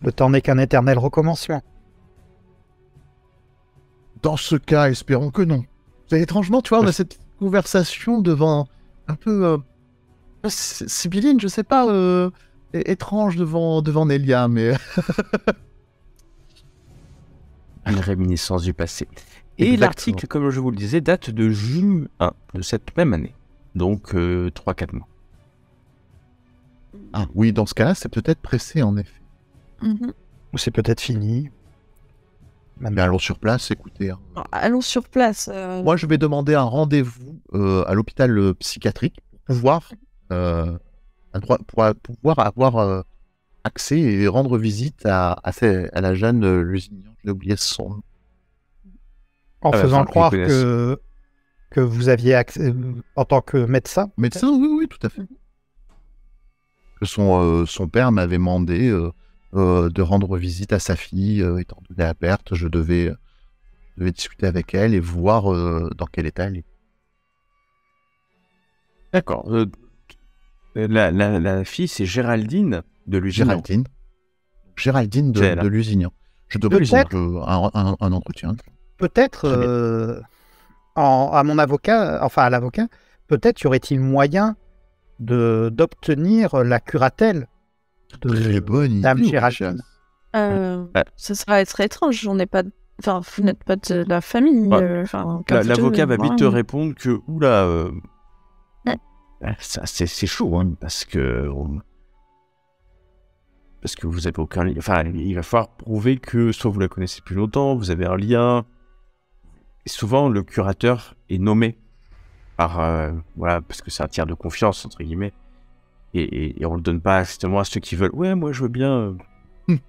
Le temps n'est qu'un éternel recommencement. Dans ce cas, espérons que non. C'est étrangement, tu vois, on a cette conversation devant un peu sibylline, je sais pas, étrange devant Nelia, mais Une réminiscence du passé. Et Exactement. l'article, comme je vous le disais, date de juin de cette même année. Donc 3-4 mois. ah oui, dans ce cas-là, c'est peut-être pressé en effet. Mhm. Ou c'est peut-être fini. Mais allons sur place, écoutez. Hein. Alors, allons sur place. Moi, je vais demander un rendez-vous à l'hôpital psychiatrique pour pouvoir, pouvoir avoir accès et rendre visite à la jeune Lusignan. J'ai oublié son nom. En Ah, faisant enfin, croire qu'ils connaissent. que vous aviez accès en tant que médecin. Médecin, oui, tout à fait. Que son père m'avait demandé de rendre visite à sa fille, étant donné la perte, je devais discuter avec elle et voir dans quel état elle est. D'accord. La fille, c'est Géraldine de Lusignan. Géraldine C'est elle. de Lusignan. Je demande Peut-être. un entretien. Peut-être, Très bien. à mon avocat, enfin à l'avocat, peut-être y aurait-il moyen d'obtenir la curatelle Très bonne idée. Dame au Géraldine. Ça serait très étrange. On n'est pas. Enfin, vous n'êtes pas de la famille. Ouais. Enfin, comme L'avocat va vite te voilà. répondre que, oula, Ouais. ça, c'est chaud, hein, parce que vous avez aucun lien. Enfin, il va falloir prouver que soit vous la connaissez depuis longtemps, vous avez un lien. Et souvent, le curateur est nommé par, voilà, parce que c'est un tiers de confiance, entre guillemets. Et on le donne pas justement à ceux qui veulent. Ouais, moi je veux bien.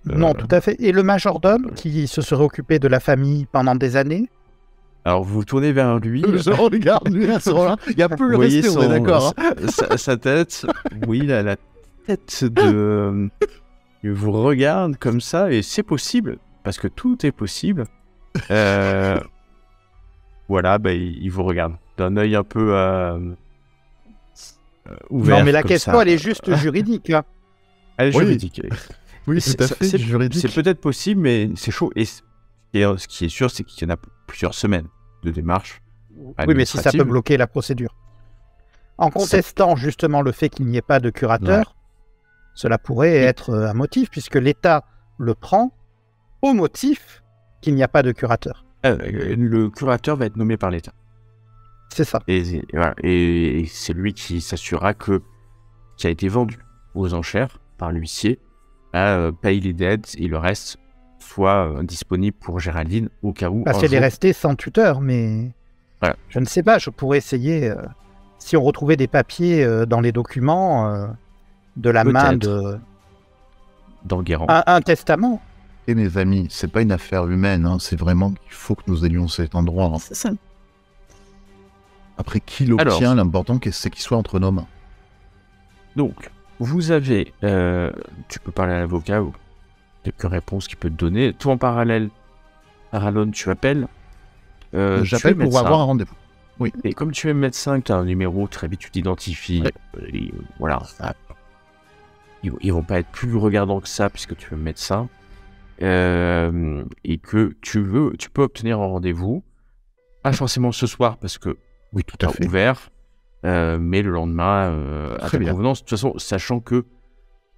Non, tout à fait. Et le majordome qui se serait occupé de la famille pendant des années. Alors vous vous tournez vers lui. Je regarde lui à ce moment-là. Il y a peu Vous le voyez respect, on est d'accord. Hein. sa tête. Oui, la tête de. Il vous regarde comme ça et c'est possible parce que tout est possible. Voilà, bah, il vous regarde d'un œil un peu ouvert. Non, mais la comme question, ça. elle est juste juridique. Hein. Elle est Oui. juridique. Oui, C'est- tout à ça- fait, c'est- juridique. C'est peut-être possible, mais c'est chaud. Et ce qui est sûr, c'est qu'il y en a plusieurs semaines de démarches. Oui, mais si ça peut administratives. bloquer la procédure. En contestant justement le fait qu'il n'y ait pas de curateur, cela pourrait être un motif, puisque l'État le prend au motif qu'il n'y a pas de curateur. Le curateur va être nommé par l'État. C'est ça. Et voilà. Et c'est lui qui s'assurera que qui a été vendu aux enchères par l'huissier paye les dettes et le reste soit disponible pour Géraldine au cas où. Parce un qu'elle est jour- restée sans tuteur, mais Voilà. je ne sais pas, je pourrais essayer, si on retrouvait des papiers dans les documents de la main de... d'Enguerrand. Un testament. Et mes amis, c'est pas une affaire humaine, hein, c'est vraiment qu'il faut que nous allions à cet endroit. Hein. C'est ça. Après, qui l'obtient, l'important c'est qu'il soit entre nos mains. Donc, vous avez, tu peux parler à l'avocat ou quelques réponses qu'il peut te donner. Toi, en parallèle, Aralon, tu appelles. J'appelle tu es pour médecin. avoir un rendez-vous. Et comme tu es médecin, tu as un numéro, très vite tu t'identifies. Ouais. Voilà. Ils vont pas être plus regardants que ça puisque tu es médecin. Et que tu peux obtenir un rendez-vous. Pas forcément ce soir parce que Oui, tout tu à as fait. ouvert. Mais le lendemain, à Très ta bien. convenance. De toute façon, sachant que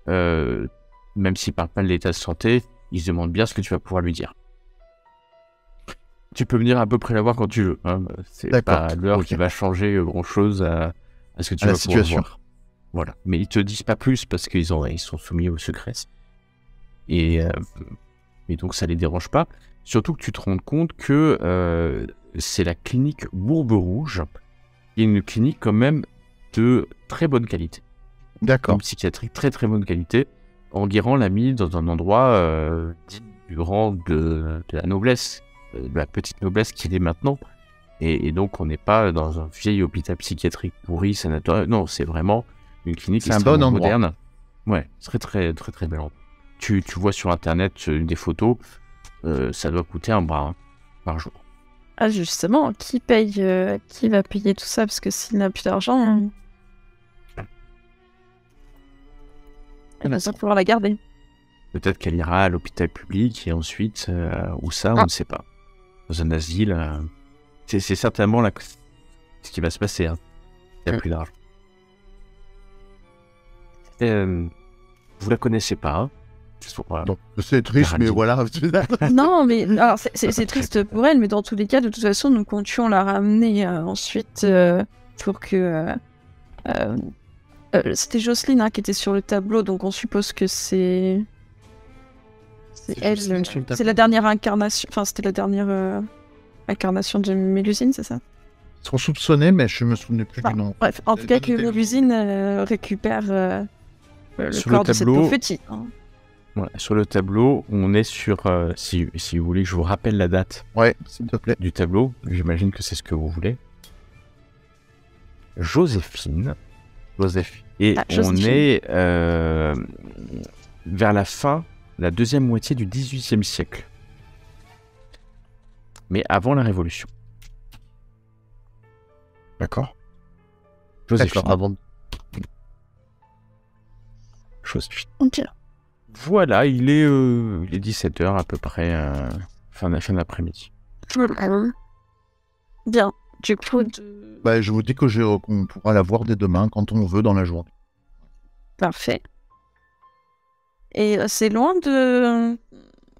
même s'ils ne parlent pas de l'état de santé, ils se demandent bien ce que tu vas pouvoir lui dire. Tu peux venir à peu près la voir quand tu veux. Hein. C'est D'accord. pas l'heure Ok. qui va changer grand-chose à ce que tu À la vas pouvoir situation. voir. Voilà. Mais ils te disent pas plus parce qu'ils sont soumis au secret. Et donc ça les dérange pas. Surtout que tu te rends compte que c'est la clinique Bourbe Rouge, qui est une clinique quand même de très bonne qualité. D'accord. Une psychiatrie très très bonne qualité. Enguerrand l'a mis dans un endroit dit du rang de la noblesse, de la petite noblesse qu'il est maintenant. Et donc on n'est pas dans un vieil hôpital psychiatrique pourri, sanatorium. Non, c'est vraiment une clinique C'est un extrêmement bon endroit. moderne. Ouais, très très très très bel endroit. Tu vois sur internet des photos, ça doit coûter un bras par jour. Ah, justement, qui va payer tout ça? Parce que s'il n'a plus d'argent, il va pas pouvoir la garder. Peut-être qu'elle ira à l'hôpital public et ensuite, où ça, on ne sait pas. Dans un asile, c'est certainement ce qui va se passer. Hein. Il n'y a plus d'argent. Vous la connaissez pas, hein? Donc, c'est triste, mais voilà. Non, mais alors c'est triste pour elle, mais dans tous les cas, de toute façon, nous comptions la ramener ensuite pour que... c'était Jocelyne qui était sur le tableau, donc on suppose que c'est elle. C'est la dernière incarnation. Enfin, c'était la dernière incarnation de Mélusine, c'est ça? Ils sont soupçonnés, mais je me souvenais plus du nom. Bref, en tout cas, que Mélusine récupère le corps de cette pauvre petite. Hein. Voilà, sur le tableau, on est sur... si vous voulez que je vous rappelle la date s'il te plaît. Du tableau, j'imagine que c'est ce que vous voulez. Joséphine. Et on est vers la fin, la deuxième moitié du XVIIIe siècle. Mais avant la Révolution. D'accord. Joséphine. D'accord, avant. Joséphine. Ok. Voilà, il est 17h à peu près, fin d'après-midi. Bien. Du coup, je vous dis qu'on pourra la voir dès demain, quand on veut, dans la journée. Parfait. Et c'est loin de...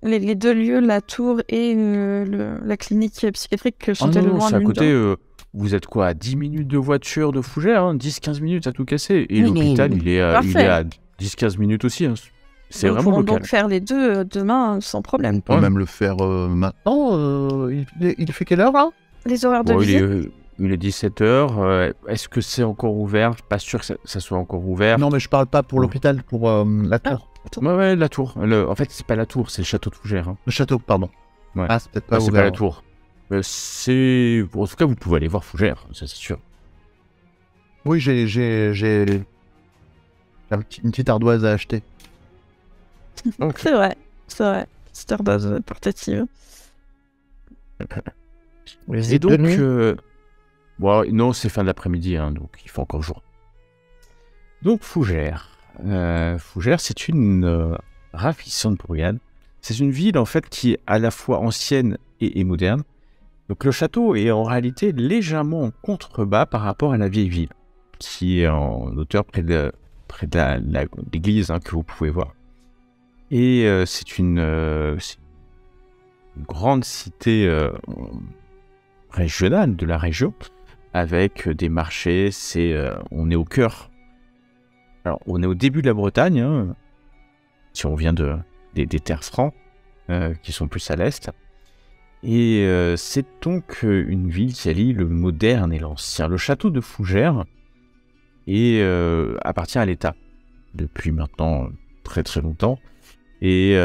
Les deux lieux, la tour et la clinique psychiatrique, sont-elles loin c'est à l'une côté... d'autre vous êtes quoi, à 10 minutes de voiture de Fougères, hein, 10-15 minutes à tout casser. Et l'hôpital, il est à 10-15 minutes aussi. Hein. C'est vraiment local. Donc faire les deux demain sans problème. On peut même le faire maintenant. Il fait quelle heure, là? Les horaires de visite. Il est 17h. Est-ce que c'est encore ouvert? Je suis pas sûr que ça soit encore ouvert. Non, mais je parle pas pour l'hôpital, pour la tour. Ouais, la tour. En fait, c'est pas la tour, c'est le château de Fougères. Hein. Le château, pardon. Ouais. Ah, c'est peut-être pas ouvert. C'est pas la tour. En tout cas, vous pouvez aller voir Fougères, ça c'est sûr. Oui, j'ai une petite ardoise à acheter. C'est vrai. Cette ardoise portative. Et donc, non, c'est fin d'après-midi, hein, donc il fait encore jour. Donc Fougères. Fougères, c'est une ravissante bourgade. C'est une ville en fait qui est à la fois ancienne et moderne. Donc le château est en réalité légèrement en contrebas par rapport à la vieille ville, qui est en hauteur près de l'église que vous pouvez voir. Et c'est une grande cité régionale de la région, avec des marchés. On est au cœur. Alors, on est au début de la Bretagne, hein, si on vient des terres francs, qui sont plus à l'est. Et c'est donc une ville qui allie le moderne et l'ancien. Le château de Fougères appartient à l'État depuis maintenant très très longtemps. Et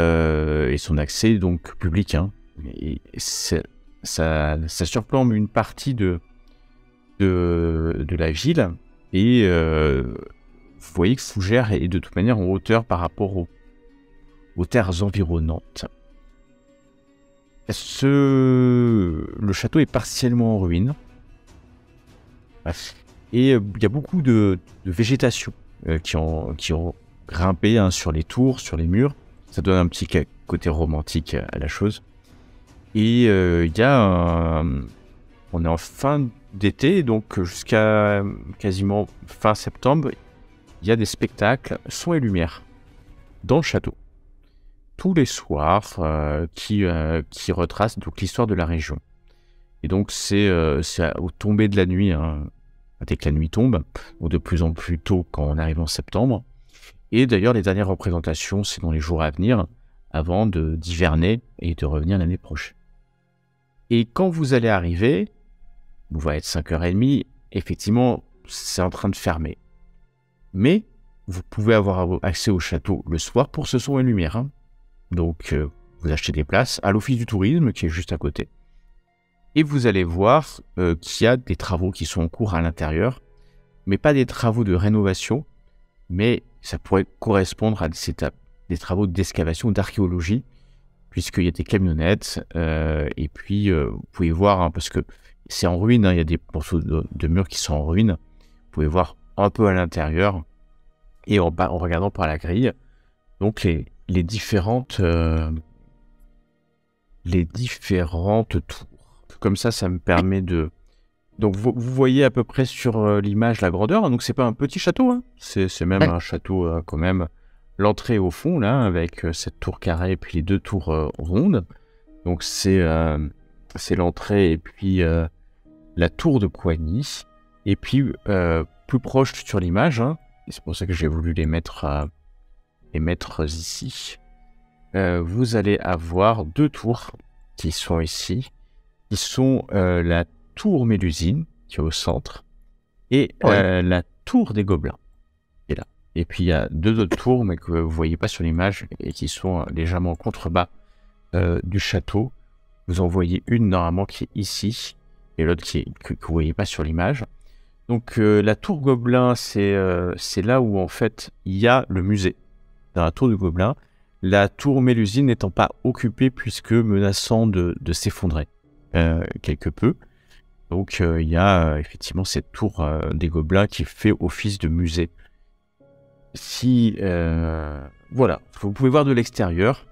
son accès donc public. Hein, et ça surplombe une partie de la ville. Et vous voyez que Fougères est de toute manière en hauteur par rapport aux terres environnantes. Le château est partiellement en ruine. Et il y a beaucoup de végétation qui ont grimpé sur les tours, sur les murs. Ça donne un petit côté romantique à la chose. Et il y a on est en fin d'été, donc jusqu'à quasiment fin septembre, il y a des spectacles son et lumière dans le château. Tous les soirs qui retracent donc l'histoire de la région. Et donc c'est au tomber de la nuit, hein, dès que la nuit tombe, ou de plus en plus tôt quand on arrive en septembre. Et d'ailleurs, les dernières représentations, c'est dans les jours à venir, avant d'hiverner et de revenir l'année prochaine. Et quand vous allez arriver, vous va être 5h30, effectivement, c'est en train de fermer. Mais vous pouvez avoir accès au château le soir pour ce son et lumière. Hein. Donc, vous achetez des places à l'office du tourisme qui est juste à côté. Et vous allez voir qu'il y a des travaux qui sont en cours à l'intérieur, mais pas des travaux de rénovation, mais ça pourrait correspondre à des travaux d'excavation, d'archéologie, puisqu'il y a des camionnettes, et puis vous pouvez voir, hein, parce que c'est en ruine, hein, il y a des morceaux de murs qui sont en ruine, vous pouvez voir un peu à l'intérieur, et en regardant par la grille, donc les différentes tours. Comme ça me permet de... Donc vous voyez à peu près sur l'image la grandeur, donc c'est pas un petit château, hein. C'est même un château quand même. L'entrée au fond, là, avec cette tour carrée et puis les 2 tours rondes. Donc c'est l'entrée et puis la tour de Coigny. Et puis plus proche sur l'image, hein, et c'est pour ça que j'ai voulu les mettre ici. Vous allez avoir 2 tours qui sont ici, qui sont la tour Mélusine, qui est au centre, et la tour des Gobelins, qui est là. Et puis il y a 2 autres tours, mais que vous ne voyez pas sur l'image, et qui sont légèrement en contrebas du château. Vous en voyez une normalement qui est ici, et l'autre que vous ne voyez pas sur l'image. Donc la tour Gobelin, c'est là où en fait il y a le musée, dans la tour du Gobelin. La tour Mélusine n'étant pas occupée puisque menaçant de s'effondrer quelque peu. Donc il y a effectivement cette tour des Gobelins qui fait office de musée. Voilà, vous pouvez voir de l'extérieur,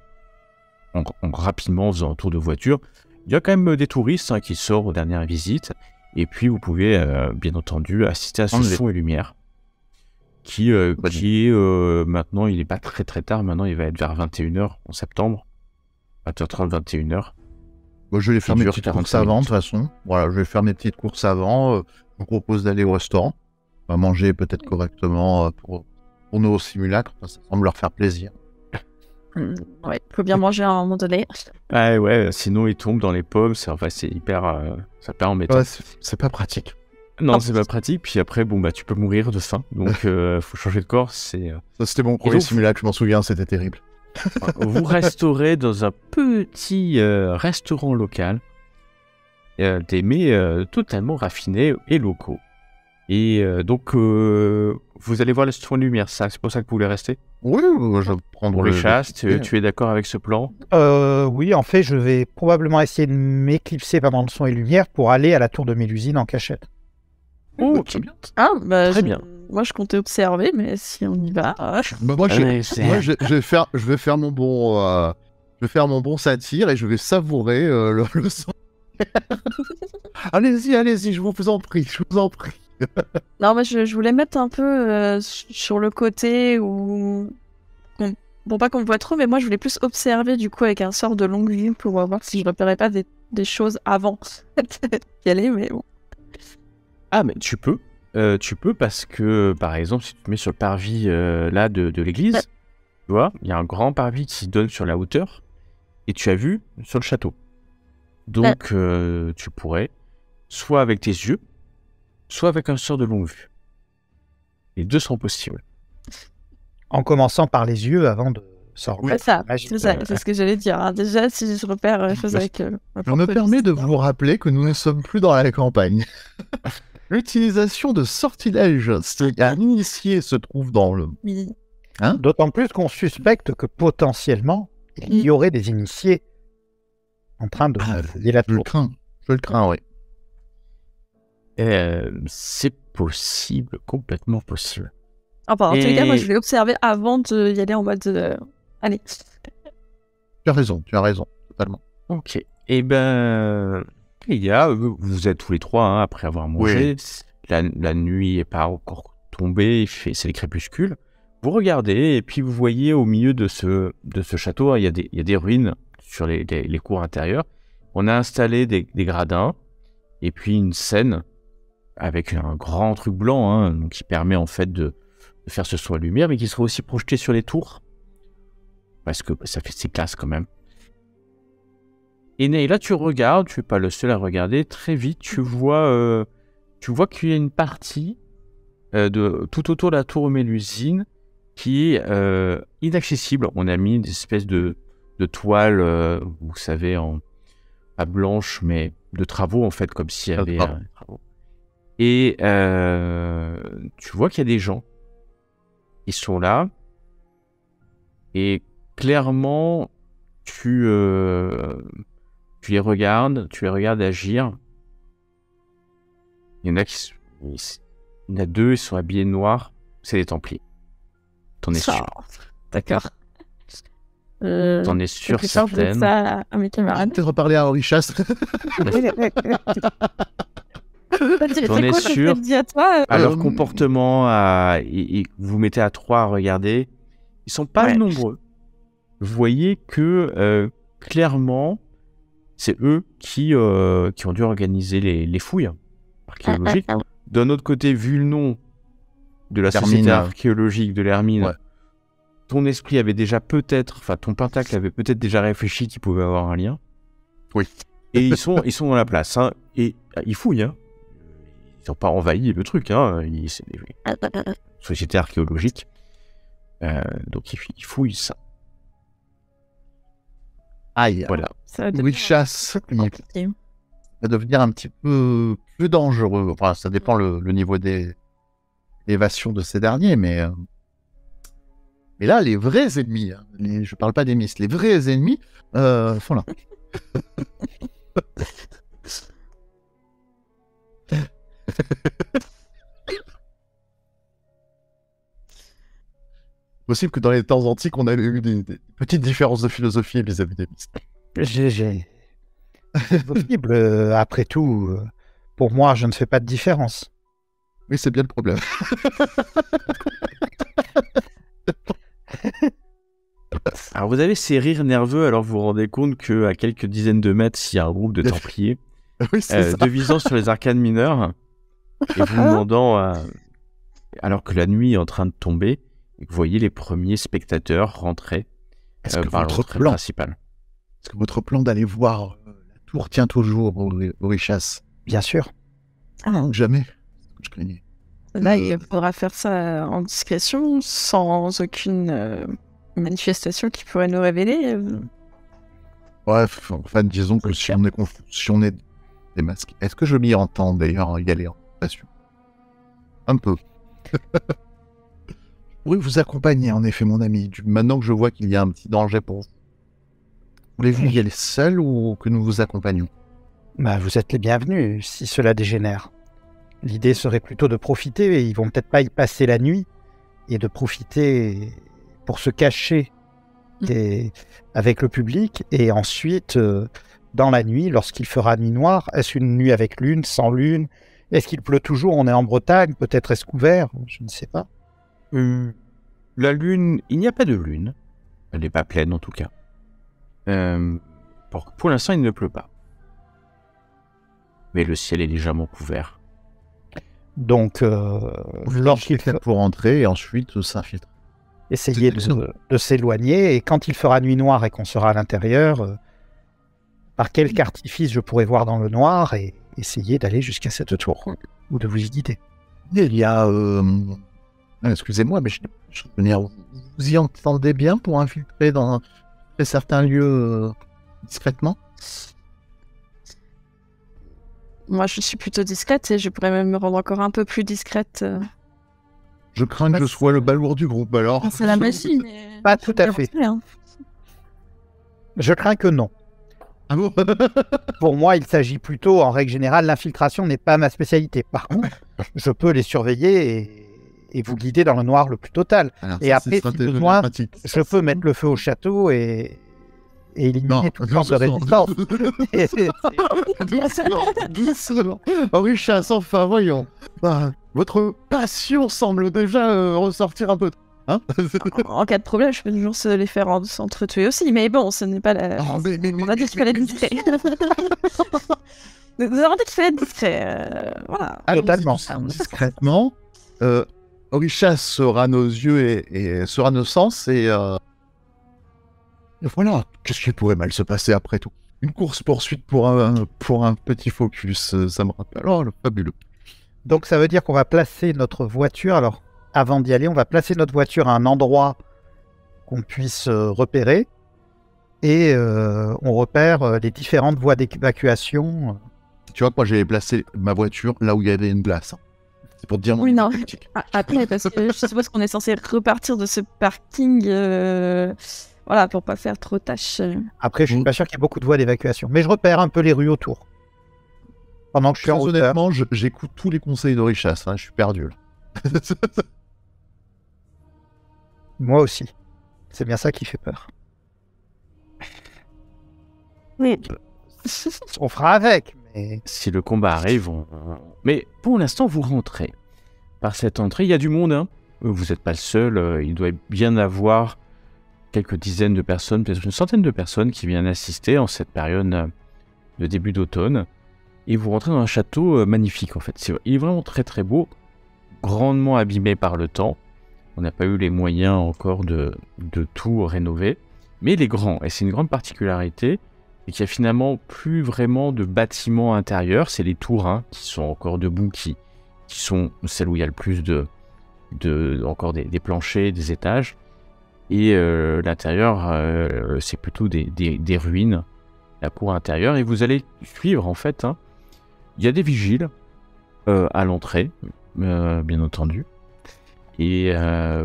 rapidement en faisant un tour de voiture. Il y a quand même des touristes, hein, qui sortent aux dernières visites. Et puis vous pouvez bien entendu assister à ce son et lumière. Qui maintenant, il n'est pas très très tard, maintenant il va être vers 21h en septembre, 20h30, 21h. Moi, je vais faire mes petites courses avant, de toute façon. Voilà, je vais faire mes petites courses avant. Je vous propose d'aller au restaurant. On va manger peut-être correctement pour nos simulacres. Ça semble leur faire plaisir. Ouais, faut bien manger à un moment donné. Ouais, sinon ils tombent dans les pommes, c'est hyper embêtant. Ouais, c'est pas pratique. Non, c'est pas pratique. Puis après, tu peux mourir de faim. Donc, faut changer de corps. Ça, c'était mon premier simulacre, je m'en souviens, c'était terrible. Vous resterez dans un petit restaurant local, des mets totalement raffinés et locaux. Et donc, vous allez voir le son de lumière, ça, c'est pour ça que vous voulez rester? Oui, je vais prendre le chasse. Tu es d'accord avec ce plan? Oui, en fait, je vais probablement essayer de m'éclipser pendant le son et lumière pour aller à la tour de Mélusine en cachette. Oh, très bien. Très bien. Moi, je comptais observer, mais si on y va... je vais faire mon bon satire et je vais savourer le son. Allez-y, je vous en prie. Non, mais je voulais mettre un peu sur le côté où... Bon, pas qu'on me voit trop, mais moi, je voulais plus observer, du coup, avec un sort de longue vue pour voir si je repérais pas des choses avant d'y aller, mais bon. Ah, mais tu peux parce que, par exemple, si tu te mets sur le parvis là de l'église, tu vois, il y a un grand parvis qui donne sur la hauteur et tu as vu sur le château. Donc, tu pourrais, soit avec tes yeux, soit avec un sort de longue vue. Les 2 sont possibles. En commençant par les yeux avant de sortir. C'est ça, c'est ce que j'allais dire. Hein. Déjà, si je repère les choses avec... je me permets de vous rappeler que nous ne sommes plus dans la campagne. L'utilisation de sortilèges, un initié se trouve dans le... Oui. Hein, d'autant plus qu'on suspecte que potentiellement, il y aurait des initiés en train de lier la tour. Je le crains, oui. C'est possible, complètement possible. En tous les cas, moi, je vais observer avant d'y aller en mode... Allez. Tu as raison, totalement. Ok. Eh ben... vous êtes tous les 3, hein, après avoir mangé. Oui. La nuit n'est pas encore tombée, c'est le crépuscule. Vous regardez, et puis vous voyez au milieu de ce château, il y a des ruines sur les cours intérieurs. On a installé des gradins, et puis une scène avec un grand truc blanc, hein, donc qui permet en fait de faire ce son à lumière, mais qui sera aussi projeté sur les tours. Parce que ça fait ses classes quand même. Et là, tu regardes, tu n'es pas le seul à regarder, très vite, tu vois qu'il y a une partie tout autour de la tour Mélusine qui est inaccessible. On a mis des espèces de toiles, vous savez, pas blanches, mais de travaux, en fait, comme s'il y avait travaux. Et tu vois qu'il y a des gens qui sont là, et clairement, tu les regardes agir. Il y en a il y en a 2, ils sont habillés noir, c'est les Templiers. T'en es sûr? D'accord. T'en es sûr, Je vais dire certaine? ça à mes camarades. Peut-être reparler à Orichas. T'en es sûr? Dit à toi, À leur comportement, vous mettez à 3 à regarder, ils sont pas nombreux. Vous voyez que clairement, c'est eux qui ont dû organiser les fouilles archéologiques. D'un autre côté, vu le nom de la société archéologique de l'Hermine, ton esprit avait déjà ton pentacle avait peut-être déjà réfléchi qu'il pouvait avoir un lien. Oui. Et ils sont dans la place, hein, et ils fouillent, hein. Ils n'ont pas envahi le truc, hein. C'est des sociétés archéologiques. Donc ils fouillent ça. Aïe. Voilà. Orichas va devenir un petit peu plus dangereux. Enfin, ça dépend le niveau d'évasion de ces derniers, mais là, les vrais ennemis, hein, je parle pas des miss, les vrais ennemis sont là. Possible que dans les temps antiques, on avait eu des petites différences de philosophie vis-à-vis des miss. C'est possible, après tout, pour moi, je ne fais pas de différence. Oui, c'est bien le problème. Alors vous avez ces rires nerveux, alors vous vous rendez compte qu'à quelques dizaines de mètres, il y a un groupe de Templiers devisant sur les arcanes mineures et vous demandant, alors que la nuit est en train de tomber, et que vous voyez les premiers spectateurs rentrer par l'entrée principale. Est-ce que votre plan d'aller voir la tour tient toujours, Orichas? Bien sûr. Jamais. Je craignais. Là, il faudra faire ça en discrétion, sans aucune manifestation qui pourrait nous révéler. Bref, enfin, disons que si on est démasqué. Est-ce que je m'y entends d'ailleurs y aller en station? Un peu. Je pourrais vous accompagner, en effet, mon ami. Maintenant que je vois qu'il y a un petit danger pour vous. Voulez-vous y aller seul ou que nous vous accompagnions? Vous êtes les bienvenus, si cela dégénère. L'idée serait plutôt de profiter, et ils vont peut-être pas y passer la nuit, et de profiter pour se cacher avec le public, et ensuite, dans la nuit, lorsqu'il fera nuit noire, est-ce une nuit avec lune, sans lune? Est-ce qu'il pleut toujours? On est en Bretagne, peut-être est-ce couvert? Je ne sais pas. La lune, il n'y a pas de lune. Elle n'est pas pleine en tout cas. Pour l'instant, il ne pleut pas. Mais le ciel est légèrement couvert. Donc, lorsqu'il fait pour entrer et ensuite s'infiltrer. Essayer de s'éloigner, et quand il fera nuit noire et qu'on sera à l'intérieur, par quel artifice je pourrais voir dans le noir et essayer d'aller jusqu'à cette tour, ou de vous y guider. Il y a... excusez-moi, mais je veux dire, vous y entendez bien pour infiltrer dans certains lieux discrètement? Moi, je suis plutôt discrète et je pourrais même me rendre encore un peu plus discrète. Je crains que je sois le balourd du groupe, alors. C'est la magie, mais... Pas tout à fait. Je crains que non. Ah bon? Pour moi, il s'agit plutôt, en règle générale, l'infiltration n'est pas ma spécialité. Par contre, je peux les surveiller et vous guider dans le noir le plus total. Alors, et après, si besoin, je peux mettre le feu au château et éliminer toute forme de résistance. Doucement. Orichas, enfin, voyons. Votre passion semble déjà ressortir un peu. Hein? En cas de problème, je peux toujours se les faire s'entretuer aussi, mais bon, ce n'est pas la... On a dit qu'il fallait être discret. Nous avons dit qu'il fallait être discret. Voilà. Totalement. Discrètement. Orichas sera nos yeux et sera nos sens et voilà, qu'est-ce qui pourrait mal se passer après tout? Une course-poursuite pour un petit focus, ça me rappelle. Oh, le fabuleux. Donc ça veut dire qu'on va placer notre voiture, alors avant d'y aller, on va placer notre voiture à un endroit qu'on puisse repérer, et on repère les différentes voies d'évacuation. Tu vois que moi j'ai placé ma voiture là où il y avait une glace. C'est pour te dire... Oui, non. Après, parce que je suppose qu'on est censé repartir de ce parking... voilà, pour pas faire trop tâche. Après, je suis pas sûr qu'il y ait beaucoup de voies d'évacuation. Mais je repère un peu les rues autour. Pendant que je suis en Très hauteur. honnêtement, j'écoute tous les conseils de Richas, hein, je suis perdu là. Moi aussi. C'est bien ça qui fait peur. Oui. On fera avec, mais... Si le combat arrive, mais pour l'instant, vous rentrez. Par cette entrée, il y a du monde, hein. Vous n'êtes pas le seul, il doit bien avoir quelques dizaines de personnes, peut-être une centaine de personnes qui viennent assister en cette période de début d'automne. Et vous rentrez dans un château magnifique, en fait. Il est vraiment très très beau, grandement abîmé par le temps. On n'a pas eu les moyens encore de tout rénover, mais il est grand, et c'est une grande particularité, et qu'il n'y a finalement plus vraiment de bâtiments intérieurs, c'est les tours hein, qui sont encore debout, qui sont celles où il y a le plus encore des planchers, des étages, et l'intérieur, c'est plutôt des ruines, la cour intérieure, et vous allez suivre en fait, hein. Il y a des vigiles à l'entrée, bien entendu, et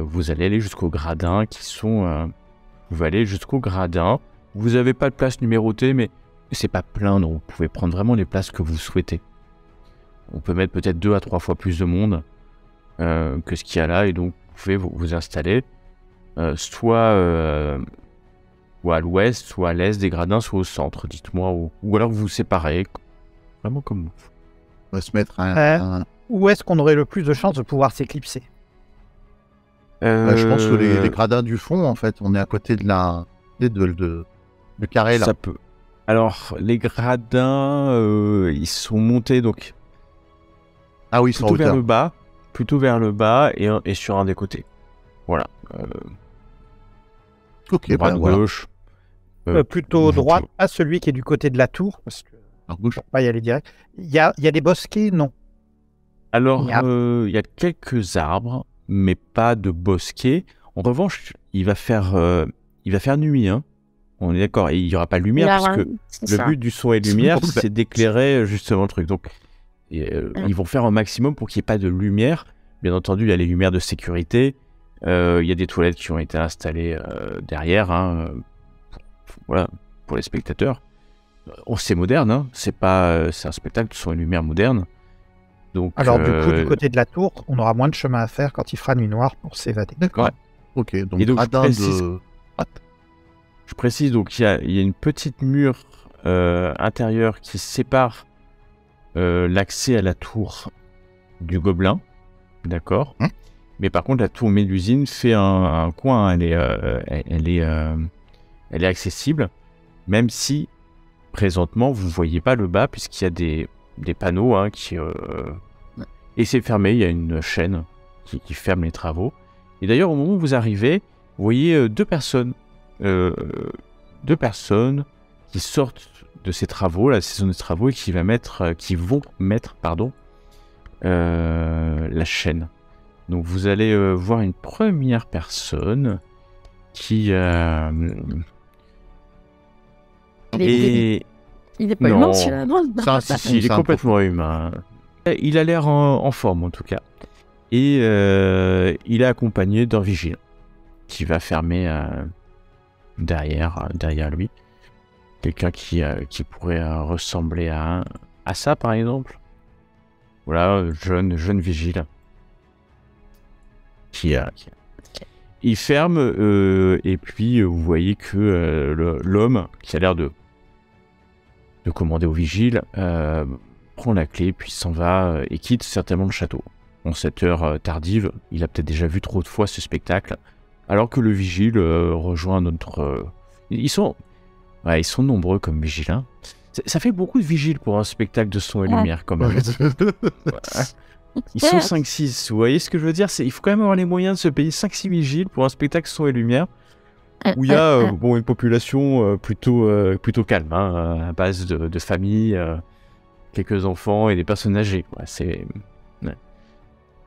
vous allez aller jusqu'aux gradins qui sont... vous allez jusqu'aux gradins. Vous n'avez pas de place numérotée, mais c'est pas plein, donc vous pouvez prendre vraiment les places que vous souhaitez. On peut mettre peut-être 2 à 3 fois plus de monde que ce qu'il y a là, et donc vous pouvez vous installer soit à l'ouest, soit à l'est des gradins, soit au centre, dites-moi, ou alors vous vous séparez, vraiment comme vous. On va se mettre Où est-ce qu'on aurait le plus de chances de pouvoir s'éclipser? Je pense que les gradins du fond, en fait, on est à côté de le carré là. Ça peut. Alors, les gradins, ils sont montés donc. Ah oui, plutôt vers le bas et sur un des côtés. Voilà. Ok, droite, gauche. Plutôt droite à celui qui est du côté de la tour, parce que gauche. on va pas y aller direct. Il y a des bosquets, non? Alors, il y a quelques arbres, mais pas de bosquets. En revanche, il va faire nuit, hein. On est d'accord, et il n'y aura pas de lumière, parce que le but du son et lumière, c'est d'éclairer justement le truc. Donc, ils vont faire un maximum pour qu'il n'y ait pas de lumière. Bien entendu, il y a les lumières de sécurité. Il y a des toilettes qui ont été installées derrière, hein, pour les spectateurs. C'est moderne, hein. C'est un spectacle de son et lumière moderne. Donc, alors, du coup, du côté de la tour, on aura moins de chemin à faire quand il fera nuit noire pour s'évader. D'accord. Ouais. Ok, donc, je précise, donc il y a une petite mur intérieure qui sépare l'accès à la tour du gobelin, d'accord. Mais par contre, la tour Mélusine fait un coin, elle est accessible, même si présentement vous ne voyez pas le bas, puisqu'il y a des panneaux hein, et c'est fermé, il y a une chaîne qui ferme les travaux. Et d'ailleurs, au moment où vous arrivez, vous voyez deux personnes qui sortent de ces travaux, la saison des travaux, et qui vont mettre la chaîne. Donc vous allez voir une première personne qui Il est pas humain, celui-là, non? Il est complètement humain. Il a l'air en forme, en tout cas. Et il est accompagné d'un vigile qui va fermer derrière lui. Quelqu'un qui pourrait ressembler à ça, par exemple. Voilà, jeune vigile. Il ferme, et puis vous voyez que l'homme, qui a l'air de commander au vigile, prend la clé, puis s'en va et quitte certainement le château. En cette heure tardive, il a peut-être déjà vu trop de fois ce spectacle, alors que le vigile rejoint notre... Ils sont nombreux comme vigiles. Hein. Ça fait beaucoup de vigiles pour un spectacle de son et lumière, quand même. Ils sont 5-6, vous voyez ce que je veux dire? Il faut quand même avoir les moyens de se payer 5-6 vigiles pour un spectacle son et lumière, où il y a une population plutôt calme, hein, à base de familles, quelques enfants et des personnes âgées. Quoi.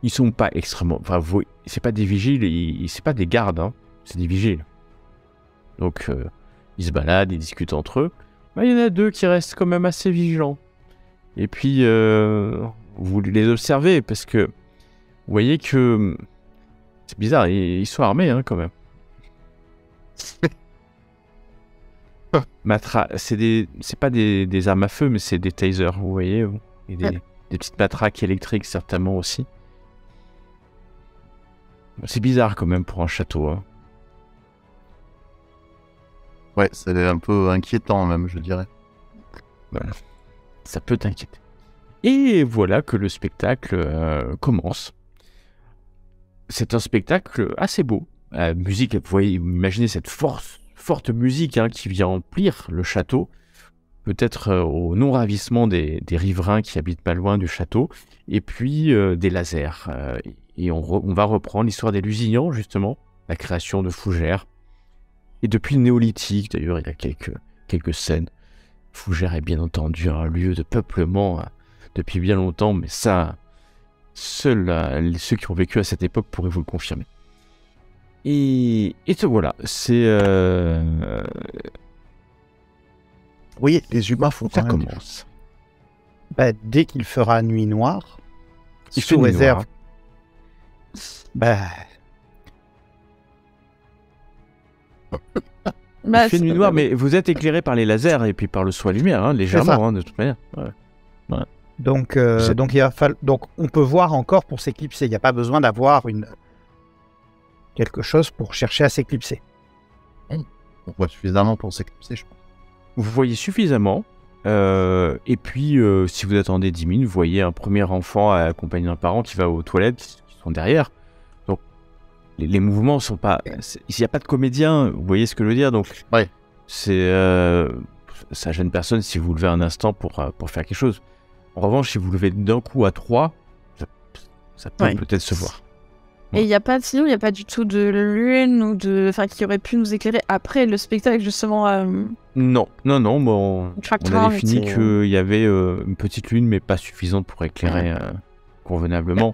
Ils sont pas extrêmement... Enfin, c'est pas des vigiles, c'est pas des gardes, hein, c'est des vigiles. Donc, ils se baladent, ils discutent entre eux. Il y en a deux qui restent quand même assez vigilants. Et puis, vous les observez, parce que vous voyez que... C'est bizarre, ils sont armés, hein, quand même. c'est pas des armes à feu, mais c'est des tasers, vous voyez, et des petites matraques électriques certainement aussi. C'est bizarre quand même pour un château. Hein. Ouais, c'est un peu inquiétant même, je dirais. Voilà. Ça peut t'inquiéter. Et voilà que le spectacle commence. C'est un spectacle assez beau. La musique, vous voyez, imaginez cette forte musique hein, qui vient emplir le château. Peut-être au non-ravissement des riverains qui habitent pas loin du château. Et puis des lasers. Et on va reprendre l'histoire des Lusignans, justement. La création de Fougères. Et depuis le néolithique, d'ailleurs, il y a quelques scènes. Fougères est bien entendu un lieu de peuplement depuis bien longtemps, mais ça, seuls ceux qui ont vécu à cette époque pourraient vous le confirmer. Et voilà, c'est... Oui, les humains font ça quand même commence. Bah, dès qu'il fera nuit noire, Il sous fait nuit réserve... noire. Bah, Bah, Il fait nuit noire, mais vous êtes éclairé par les lasers et puis par le soin lumière, hein, légèrement, hein, de toute manière. Ouais. donc on peut voir encore pour s'éclipser. Il n'y a pas besoin d'avoir quelque chose pour chercher à s'éclipser. On voit suffisamment pour s'éclipser, je pense. Vous voyez suffisamment. Et puis, si vous attendez 10 minutes, vous voyez un premier enfant accompagné d'un parent qui va aux toilettes, qui sont derrière. Donc, les mouvements sont pas... Il n'y a pas de comédien, vous voyez ce que je veux dire. Donc, ouais. Ça gêne personne si vous levez un instant pour faire quelque chose. En revanche, si vous levez d'un coup à 3, ça peut peut-être se voir. Et il n'y a pas du tout de lune ou qui aurait pu nous éclairer après le spectacle, justement. Non, on avait fini était... qu'il y avait une petite lune, mais pas suffisante pour éclairer convenablement.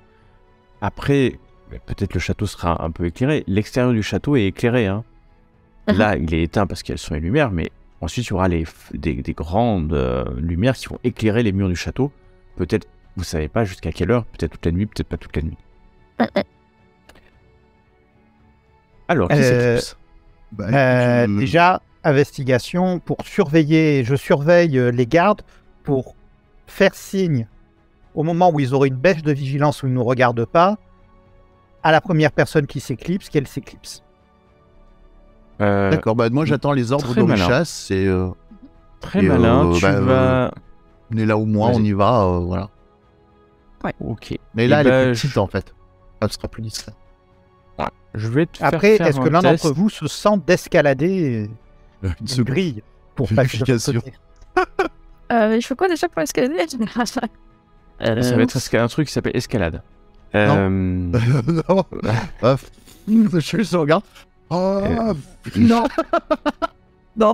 Après, peut-être le château sera un peu éclairé. L'extérieur du château est éclairé. Hein. Là, il est éteint parce qu'il y a le son et lumière, mais ensuite, il y aura des grandes lumières qui vont éclairer les murs du château. Peut-être, vous ne savez pas jusqu'à quelle heure, peut-être toute la nuit, peut-être pas toute la nuit. Alors, qui s'éclipse Déjà, investigation pour surveiller. Je surveille les gardes pour faire signe au moment où ils auront une bêche de vigilance où ils ne nous regardent pas à la première personne qui s'éclipse, qu'elle s'éclipse. D'accord, moi j'attends les ordres d'Orichas et... Très malin, tu vas... On est là où moi, on y va, voilà. Ouais. Ok. Mais là, elle est plus petite en fait. Elle sera plus discret. Je vais te Après, faire est-ce que l'un d'entre vous se sent d'escalader une grille pour pas Vérification. je fais quoi déjà pour escalader? Ça va être un truc qui s'appelle escalade. Non. Je regarde. Non. Non.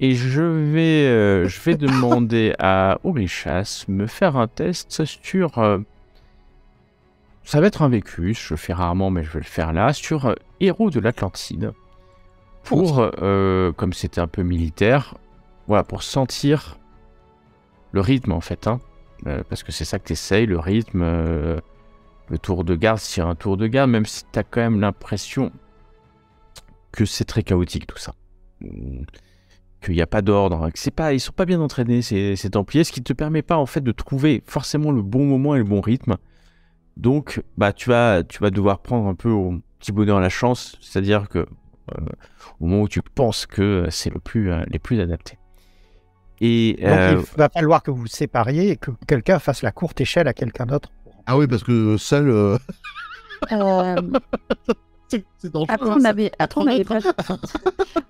Et je vais demander à Orichas me faire un test sur... ça va être un vécu, je le fais rarement, mais je vais le faire là, sur Héros de l'Atlantide. Pour, comme c'était un peu militaire, voilà, pour sentir le rythme en fait. Hein, parce que c'est ça que tu essayes, le rythme, le tour de garde, s'il y a un tour de garde, même si tu as quand même l'impression que c'est très chaotique tout ça. Qu'il n'y a pas d'ordre, ils sont pas bien entraînés ces Templiers, ce qui ne te permet pas en fait de trouver forcément le bon moment et le bon rythme. Donc tu vas devoir prendre un peu au petit bonheur la chance, c'est-à-dire que au moment où tu penses que c'est les plus adaptés. Et donc il va falloir que vous vous sépariez et que quelqu'un fasse la courte échelle à quelqu'un d'autre. Ah oui, parce que seul... C'est dangereux. Après,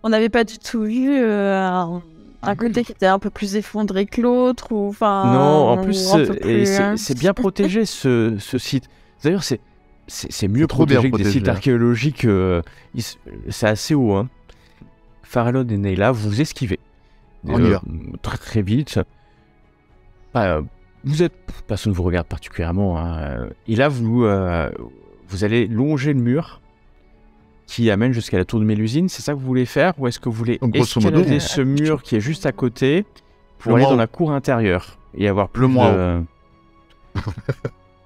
on n'avait pas du tout vu un côté qui était un peu plus effondré que l'autre. Non, en plus, c'est bien protégé ce site. D'ailleurs, c'est mieux protégé que des sites archéologiques. C'est assez haut. Hein. Farallon et Neyla, vous esquivez. Très très vite. Personne ne vous regarde particulièrement. Hein. Et là, vous allez longer le mur qui amène jusqu'à la tour de Mélusine. C'est ça que vous voulez faire? Ou est-ce que vous voulez escalader ce mur qui est juste à côté pour aller dans la cour intérieure et avoir plus de...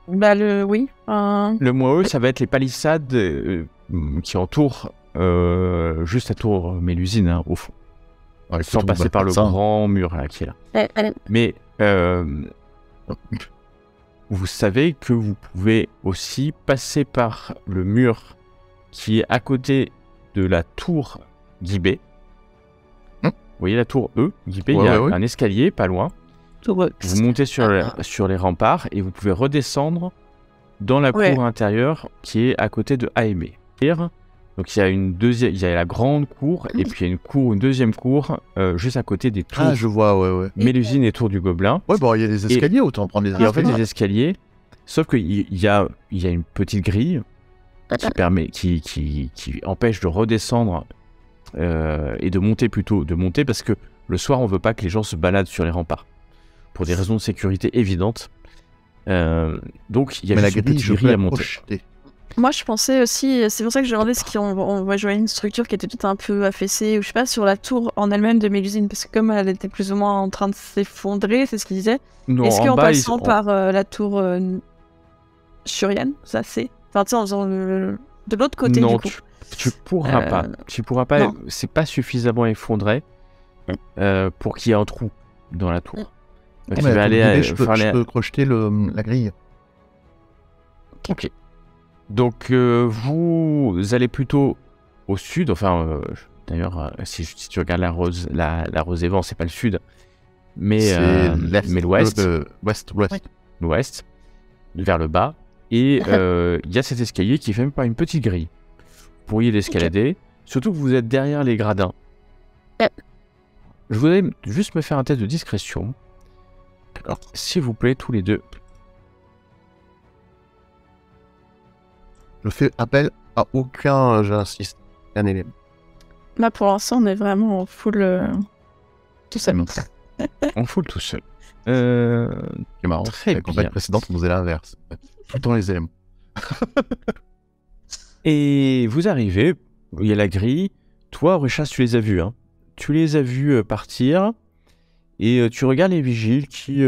Oui. Le moins ça va être les palissades qui entourent juste la tour Mélusine, hein, au fond. Ouais, Sans passer par le grand mur là, qui est là. Mais vous savez que vous pouvez aussi passer par le mur qui est à côté de la tour Guibé. Vous voyez la tour E, Guibé, il y a un escalier pas loin. Vous montez sur les remparts et vous pouvez redescendre dans la cour intérieure qui est à côté de A et B. Donc il y a la grande cour et puis il y a une deuxième cour juste à côté des tours. Ah, je vois, Mélusine et tour du Gobelin. Ouais, bon, il y a des escaliers, autant prendre les escaliers. Il y a en fait des escaliers, sauf qu'il y a une petite grille qui empêche de redescendre et de monter parce que le soir on veut pas que les gens se baladent sur les remparts pour des raisons de sécurité évidentes. Donc il y a juste une petite grille à monter. Moi, je pensais aussi, c'est pour ça que je demandais si on va jouer une structure qui était peut-être un peu affaissée, ou je sais pas, sur la tour en elle-même de Mélusine, parce que comme elle était plus ou moins en train de s'effondrer, c'est ce qu'il disait. Est-ce qu'en passant par la tour Shurian, ça c'est... Enfin, tu sais, en faisant de l'autre côté, non, du coup. Tu pourras pas. Tu pourras pas, c'est pas suffisamment effondré pour qu'il y ait un trou dans la tour. Donc, je peux crocheter la grille. Ok. Donc vous allez plutôt au sud, d'ailleurs si tu regardes la rosée vent, c'est pas le sud, mais l'ouest, l'ouest, vers le bas, et il y a cet escalier qui est fait par une petite grille. Vous pourriez l'escalader, surtout que vous êtes derrière les gradins. Je voudrais juste me faire un test de discrétion, s'il vous plaît, tous les deux. Je fais appel à aucun, j'insiste, un élément. Là, pour l'instant, on est vraiment en full tout seul. En full tout seul. C'est marrant. Très la campagne précédente, on faisait l'inverse. Tout le temps les éléments. Et vous arrivez, il y a la grille. Toi, Ruchas, tu les as vus. Hein. Tu les as vus partir. Et tu regardes les vigiles qui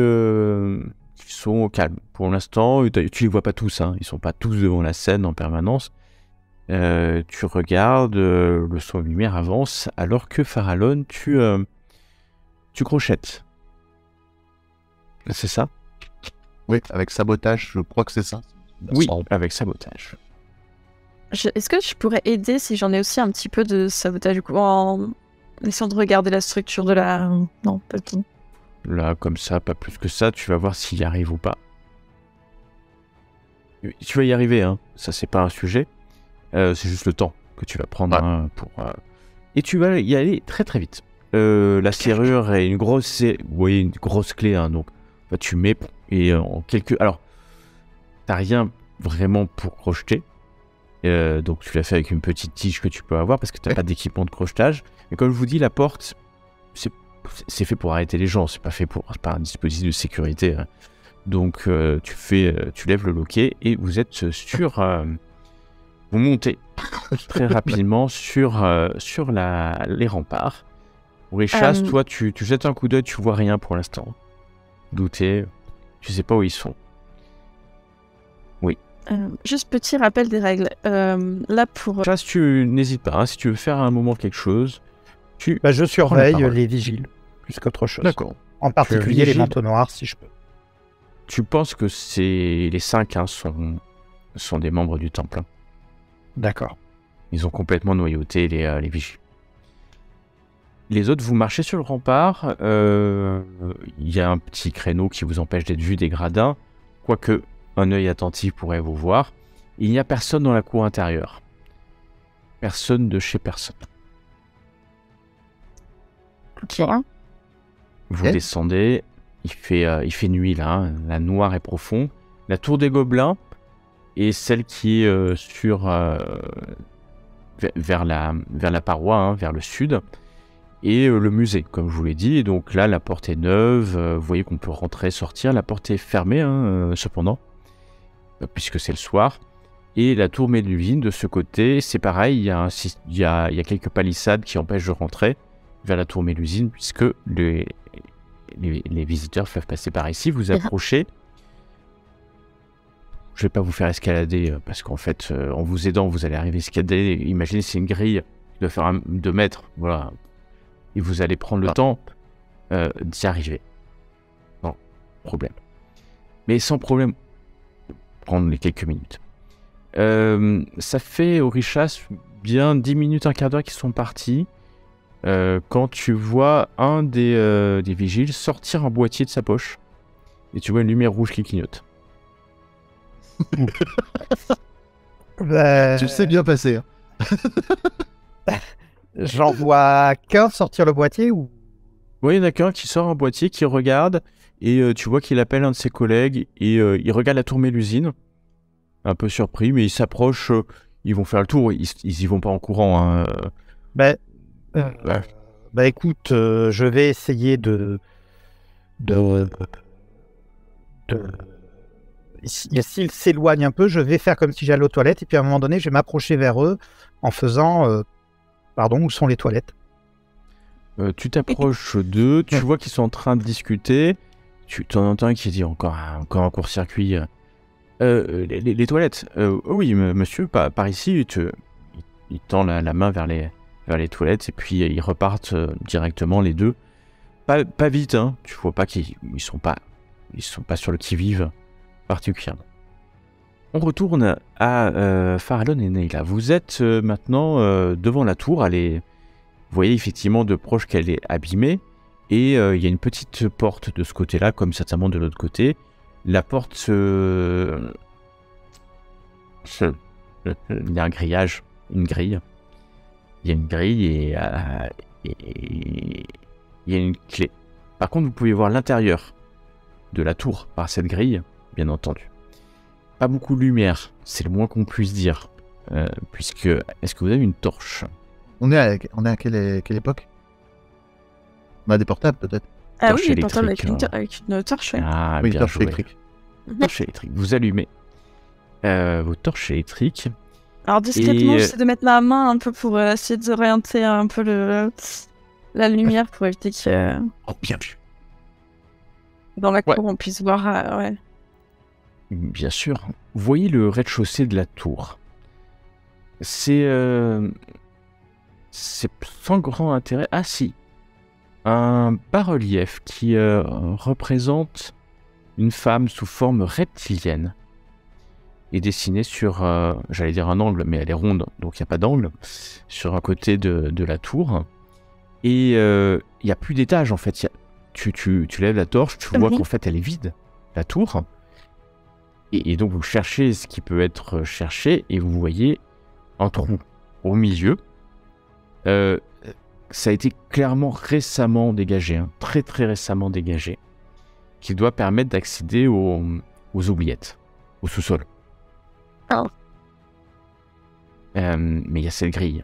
sont au calme. Pour l'instant, tu les vois pas tous, hein. Ils sont pas tous devant la scène en permanence. Tu regardes, le son de lumière avance, alors que Farallon, tu crochettes. C'est ça? Oui, avec sabotage, je crois que c'est ça. Oui, avec sabotage. Est-ce que je pourrais aider si j'en ai aussi un petit peu de sabotage du coup, en essayant de regarder la structure de la... Non, pas tout. Là, comme ça, pas plus que ça, tu vas voir s'il y arrive ou pas. Tu vas y arriver, hein. Ça, c'est pas un sujet. C'est juste le temps que tu vas prendre hein, pour... Et tu vas y aller très très vite. La serrure est une grosse clé, hein, donc tu mets et en quelques... Alors, t'as rien vraiment pour crocheter. Donc tu l'as fait avec une petite tige que tu peux avoir parce que t'as pas d'équipement de crochetage. Mais comme je vous dis, la porte, c'est fait pour arrêter les gens, c'est pas un dispositif de sécurité. Hein. Donc tu lèves le loquet et vous êtes vous montez très rapidement sur les remparts. Richas, toi tu jettes un coup d'œil, tu vois rien pour l'instant. Douté, tu sais pas où ils sont. Oui. Juste petit rappel des règles. Là pour... Richas, tu n'hésites pas, hein, si tu veux faire à un moment quelque chose, je surveille les vigiles, plus qu'autre chose. D'accord. En particulier les manteaux noirs, si je peux. Tu penses que les 5 hein, sont des membres du temple. Hein. D'accord. Ils ont complètement noyauté les vigiles. Les autres, vous marchez sur le rempart. Il y a un petit créneau qui vous empêche d'être vu des gradins. Quoique, un œil attentif pourrait vous voir. Il n'y a personne dans la cour intérieure. Personne de chez personne. Ok. Vous descendez. Il fait nuit là. Hein. La noire est profonde. La tour des Gobelins est celle qui est vers la paroi, hein, vers le sud. Et le musée, comme je vous l'ai dit. Et donc là, la porte est neuve. Vous voyez qu'on peut rentrer, sortir. La porte est fermée, hein, cependant, puisque c'est le soir. Et la tour Mélusine, de ce côté, c'est pareil. Il y a quelques palissades qui empêchent de rentrer vers la tour Mélusine, puisque les visiteurs peuvent passer par ici. Vous approchez. je vais pas vous faire escalader parce qu'en fait, en vous aidant, vous allez arriver à escalader. Imaginez, c'est une grille qui doit faire 2 mètres, voilà. Et vous allez prendre le temps d'y arriver. Sans problème. Mais sans problème, prendre les quelques minutes. Ça fait, Orichas, bien 10 minutes, un quart d'heure qu'ils sont partis. Quand tu vois un des vigiles sortir un boîtier de sa poche. Et tu vois une lumière rouge qui clignote. Tu sais bien passer. J'en vois qu'un sortir le boîtier ou... Oui, il y en a qu'un qui sort un boîtier, qui regarde, et tu vois qu'il appelle un de ses collègues, et il regarde la tour Mélusine, un peu surpris, mais il s'approche, ils vont faire le tour, ils y vont pas en courant. Hein. Ouais. Ouais. Écoute, je vais essayer de... S'ils s'éloignent un peu, je vais faire comme si j'allais aux toilettes, et puis à un moment donné, je vais m'approcher vers eux en faisant... Pardon, où sont les toilettes? Tu t'approches d'eux, tu vois qu'ils sont en train de discuter, tu en entends un qui dit encore un court-circuit. Les toilettes. Oui, monsieur, par ici. Il tend la main vers les toilettes et puis ils repartent directement les deux. Pas vite, hein. Tu vois pas qu'ils sont pas sur le qui-vive particulièrement. On retourne à Farallon et Neyla. Vous êtes maintenant devant la tour. Vous voyez effectivement de proche qu'elle est abîmée et il y a une petite porte de ce côté-là, comme certainement de l'autre côté. La porte, il y a un grillage, une grille. Il y a une grille et il y a une clé. Par contre, vous pouvez voir l'intérieur de la tour par cette grille, bien entendu. Pas beaucoup de lumière, c'est le moins qu'on puisse dire. Puisque, est-ce que vous avez une torche? On est à quelle époque? On a des portables, peut-être? Ah Torche oui, les portables électrique, avec une torche. Ouais. Ah, Oui, bien torche joué. électrique. Torche électrique. Vous allumez vos torches électriques. Alors discrètement, Et- j'essaie de mettre la main un peu pour essayer d'orienter un peu la lumière pour éviter que Oh, bien vu. dans la Ouais. cour on puisse voir. Ouais. Bien sûr. Vous voyez le rez-de-chaussée de la tour. C'est sans grand intérêt. Ah si, un bas-relief qui représente une femme sous forme reptilienne est dessiné sur, j'allais dire un angle, mais elle est ronde, donc il n'y a pas d'angle, sur un côté de la tour. Et il n'y a plus d'étage en fait. Tu lèves la torche, tu vois Mhm. qu'en fait elle est vide, la tour. Et donc vous cherchez ce qui peut être cherché et vous voyez un trou au milieu. Ça a été clairement récemment dégagé, hein, très très récemment dégagé, qui doit permettre d'accéder aux oubliettes, au sous-sol. Oh. Mais il y a cette grille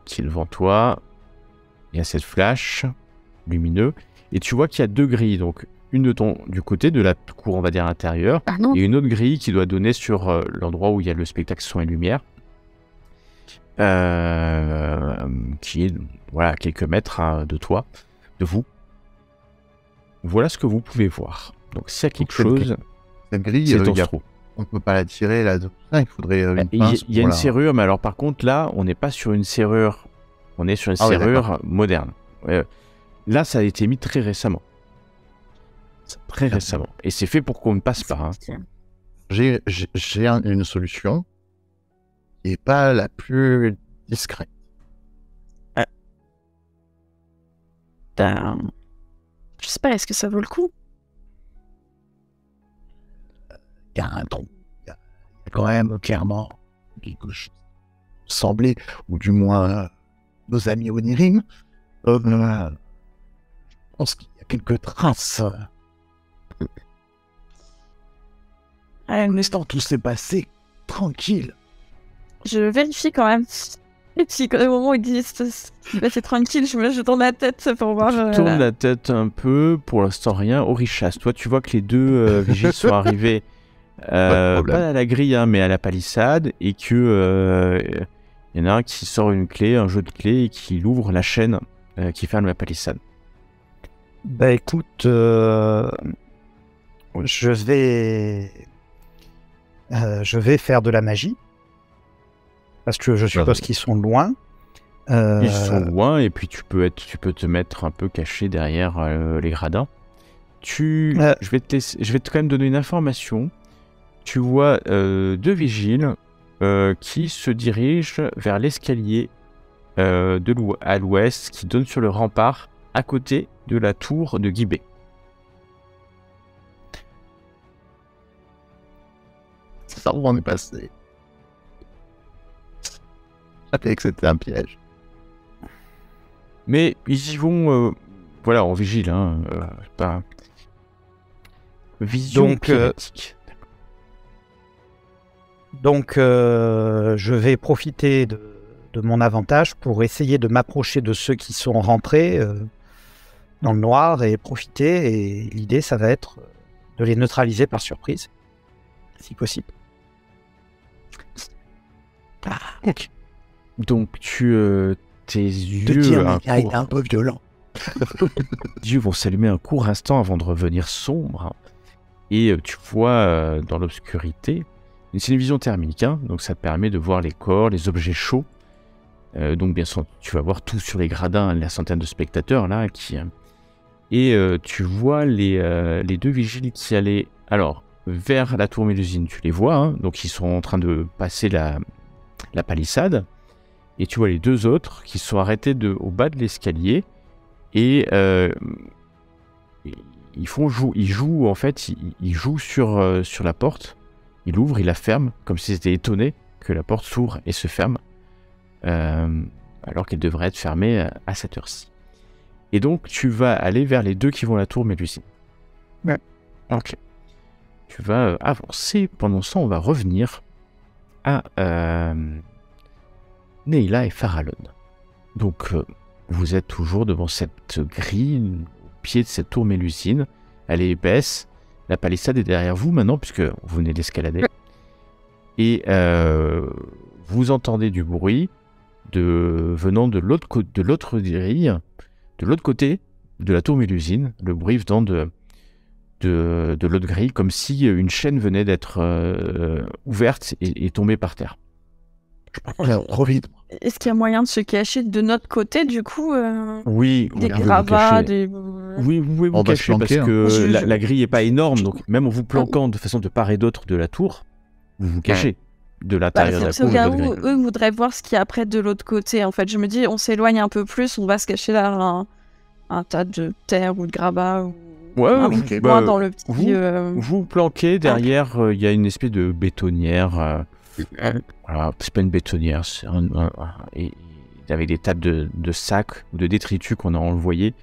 qui est devant toi, il y a cette flash lumineux, et tu vois qu'il y a 2 grilles, donc une du côté de la cour, on va dire intérieure, Ah non. et une autre grille qui doit donner sur l'endroit où il y a le spectacle son et lumière, qui est voilà, quelques mètres de toi, de vous. Voilà ce que vous pouvez voir. Donc s'il y a quelque chose, Cette grille, c'est dans ce trou. on ne peut pas la tirer là. Il faudrait une Il pince. y a pour une la- serrure, mais alors par contre là, on n'est pas sur une serrure, on est sur une Ah ouais, serrure moderne. Là, ça a été mis très récemment. Très Bien. récemment. Et c'est fait pour qu'on ne passe pas. Hein. J'ai une solution qui n'est pas la plus discrète. Je sais pas, est-ce que ça vaut le coup? Il y a un trou. Il y a quand même clairement quelque chose semblait, ou du moins nos amis Onirim, je pense qu'il y a quelques traces. Un instant, tout s'est passé tranquille. Je vérifie quand même. Et puis au moment où ils disent c'est tranquille, je tourne la tête pour voir. Tu tournes la tête un peu, pour l'instant rien. Orichas, toi tu vois que les 2 vigiles sont arrivés Pas de problème. pas à la grille hein, mais à la palissade et que y en a un qui sort une clé, un jeu de clés et qui ouvre la chaîne qui ferme la palissade. Bah écoute, je vais Je vais faire de la magie. Parce que je suppose qu'ils sont loin. Ils sont loin et puis tu peux te mettre un peu caché derrière les gradins. Je vais quand même donner une information. Tu vois 2 vigiles qui se dirigent vers l'escalier à l'ouest qui donne sur le rempart à côté de la tour de Guibé. Ça m'en est passé. Je savais que c'était un piège. Mais ils y vont, voilà, en vigile, hein, pas... Vision pyrétique. Donc, je vais profiter de mon avantage pour essayer de m'approcher de ceux qui sont rentrés dans le noir et profiter. Et l'idée, ça va être de les neutraliser par surprise, si possible. Ok. Donc, tes yeux un peu violent. Tes yeux vont s'allumer un court instant avant de revenir sombres. Et tu vois dans l'obscurité, c'est une vision thermique, hein, donc ça te permet de voir les corps, les objets chauds. Donc bien sûr, tu vas voir tout sur les gradins, la centaine de spectateurs là. Et tu vois les 2 vigiles qui allaient vers la tour Mélusine. Tu les vois, hein, donc ils sont en train de passer la palissade. Et tu vois les 2 autres qui sont arrêtés au bas de l'escalier. Et ils jouent en fait, ils jouent sur la porte. Ils l'ouvrent, ils la ferment, comme s'ils étaient étonnés que la porte s'ouvre et se ferme, alors qu'elle devrait être fermée à cette heure-ci. Et donc, tu vas aller vers les 2 qui vont à la tour Mélusine. Ouais. Ok. Tu vas avancer. Pendant ça, on va revenir à Neyla et Farallon. Donc, vous êtes toujours devant cette grille, au pied de cette tour Mélusine. Elle est épaisse. La palissade est derrière vous maintenant, puisque vous venez d'escalader. Et vous entendez du bruit venant de l'autre grille, de l'autre côté de la tour Mélusine. Le bruit venant de l'autre grille, comme si une chaîne venait d'être ouverte et tombée par terre. Je parle trop vite. Est-ce qu'il y a moyen de se cacher de notre côté, du coup Oui, des gravats, Oui, vous pouvez vous cacher parce que la grille n'est pas énorme, donc même en vous planquant de façon de part et d'autre de la tour, vous vous cachez de l'intérieur de la tour. Au cas où eux voudraient voir ce qu'il y a après de l'autre côté. En fait, je me dis, on s'éloigne un peu plus, on va se cacher derrière un tas de terre ou de gravats. Dans le petit... Vous planquez derrière, il y a une espèce de bétonnière. Voilà, c'est pas une bétonnière, c'est avec des tables de sacs ou de détritus qu'on a enlevé.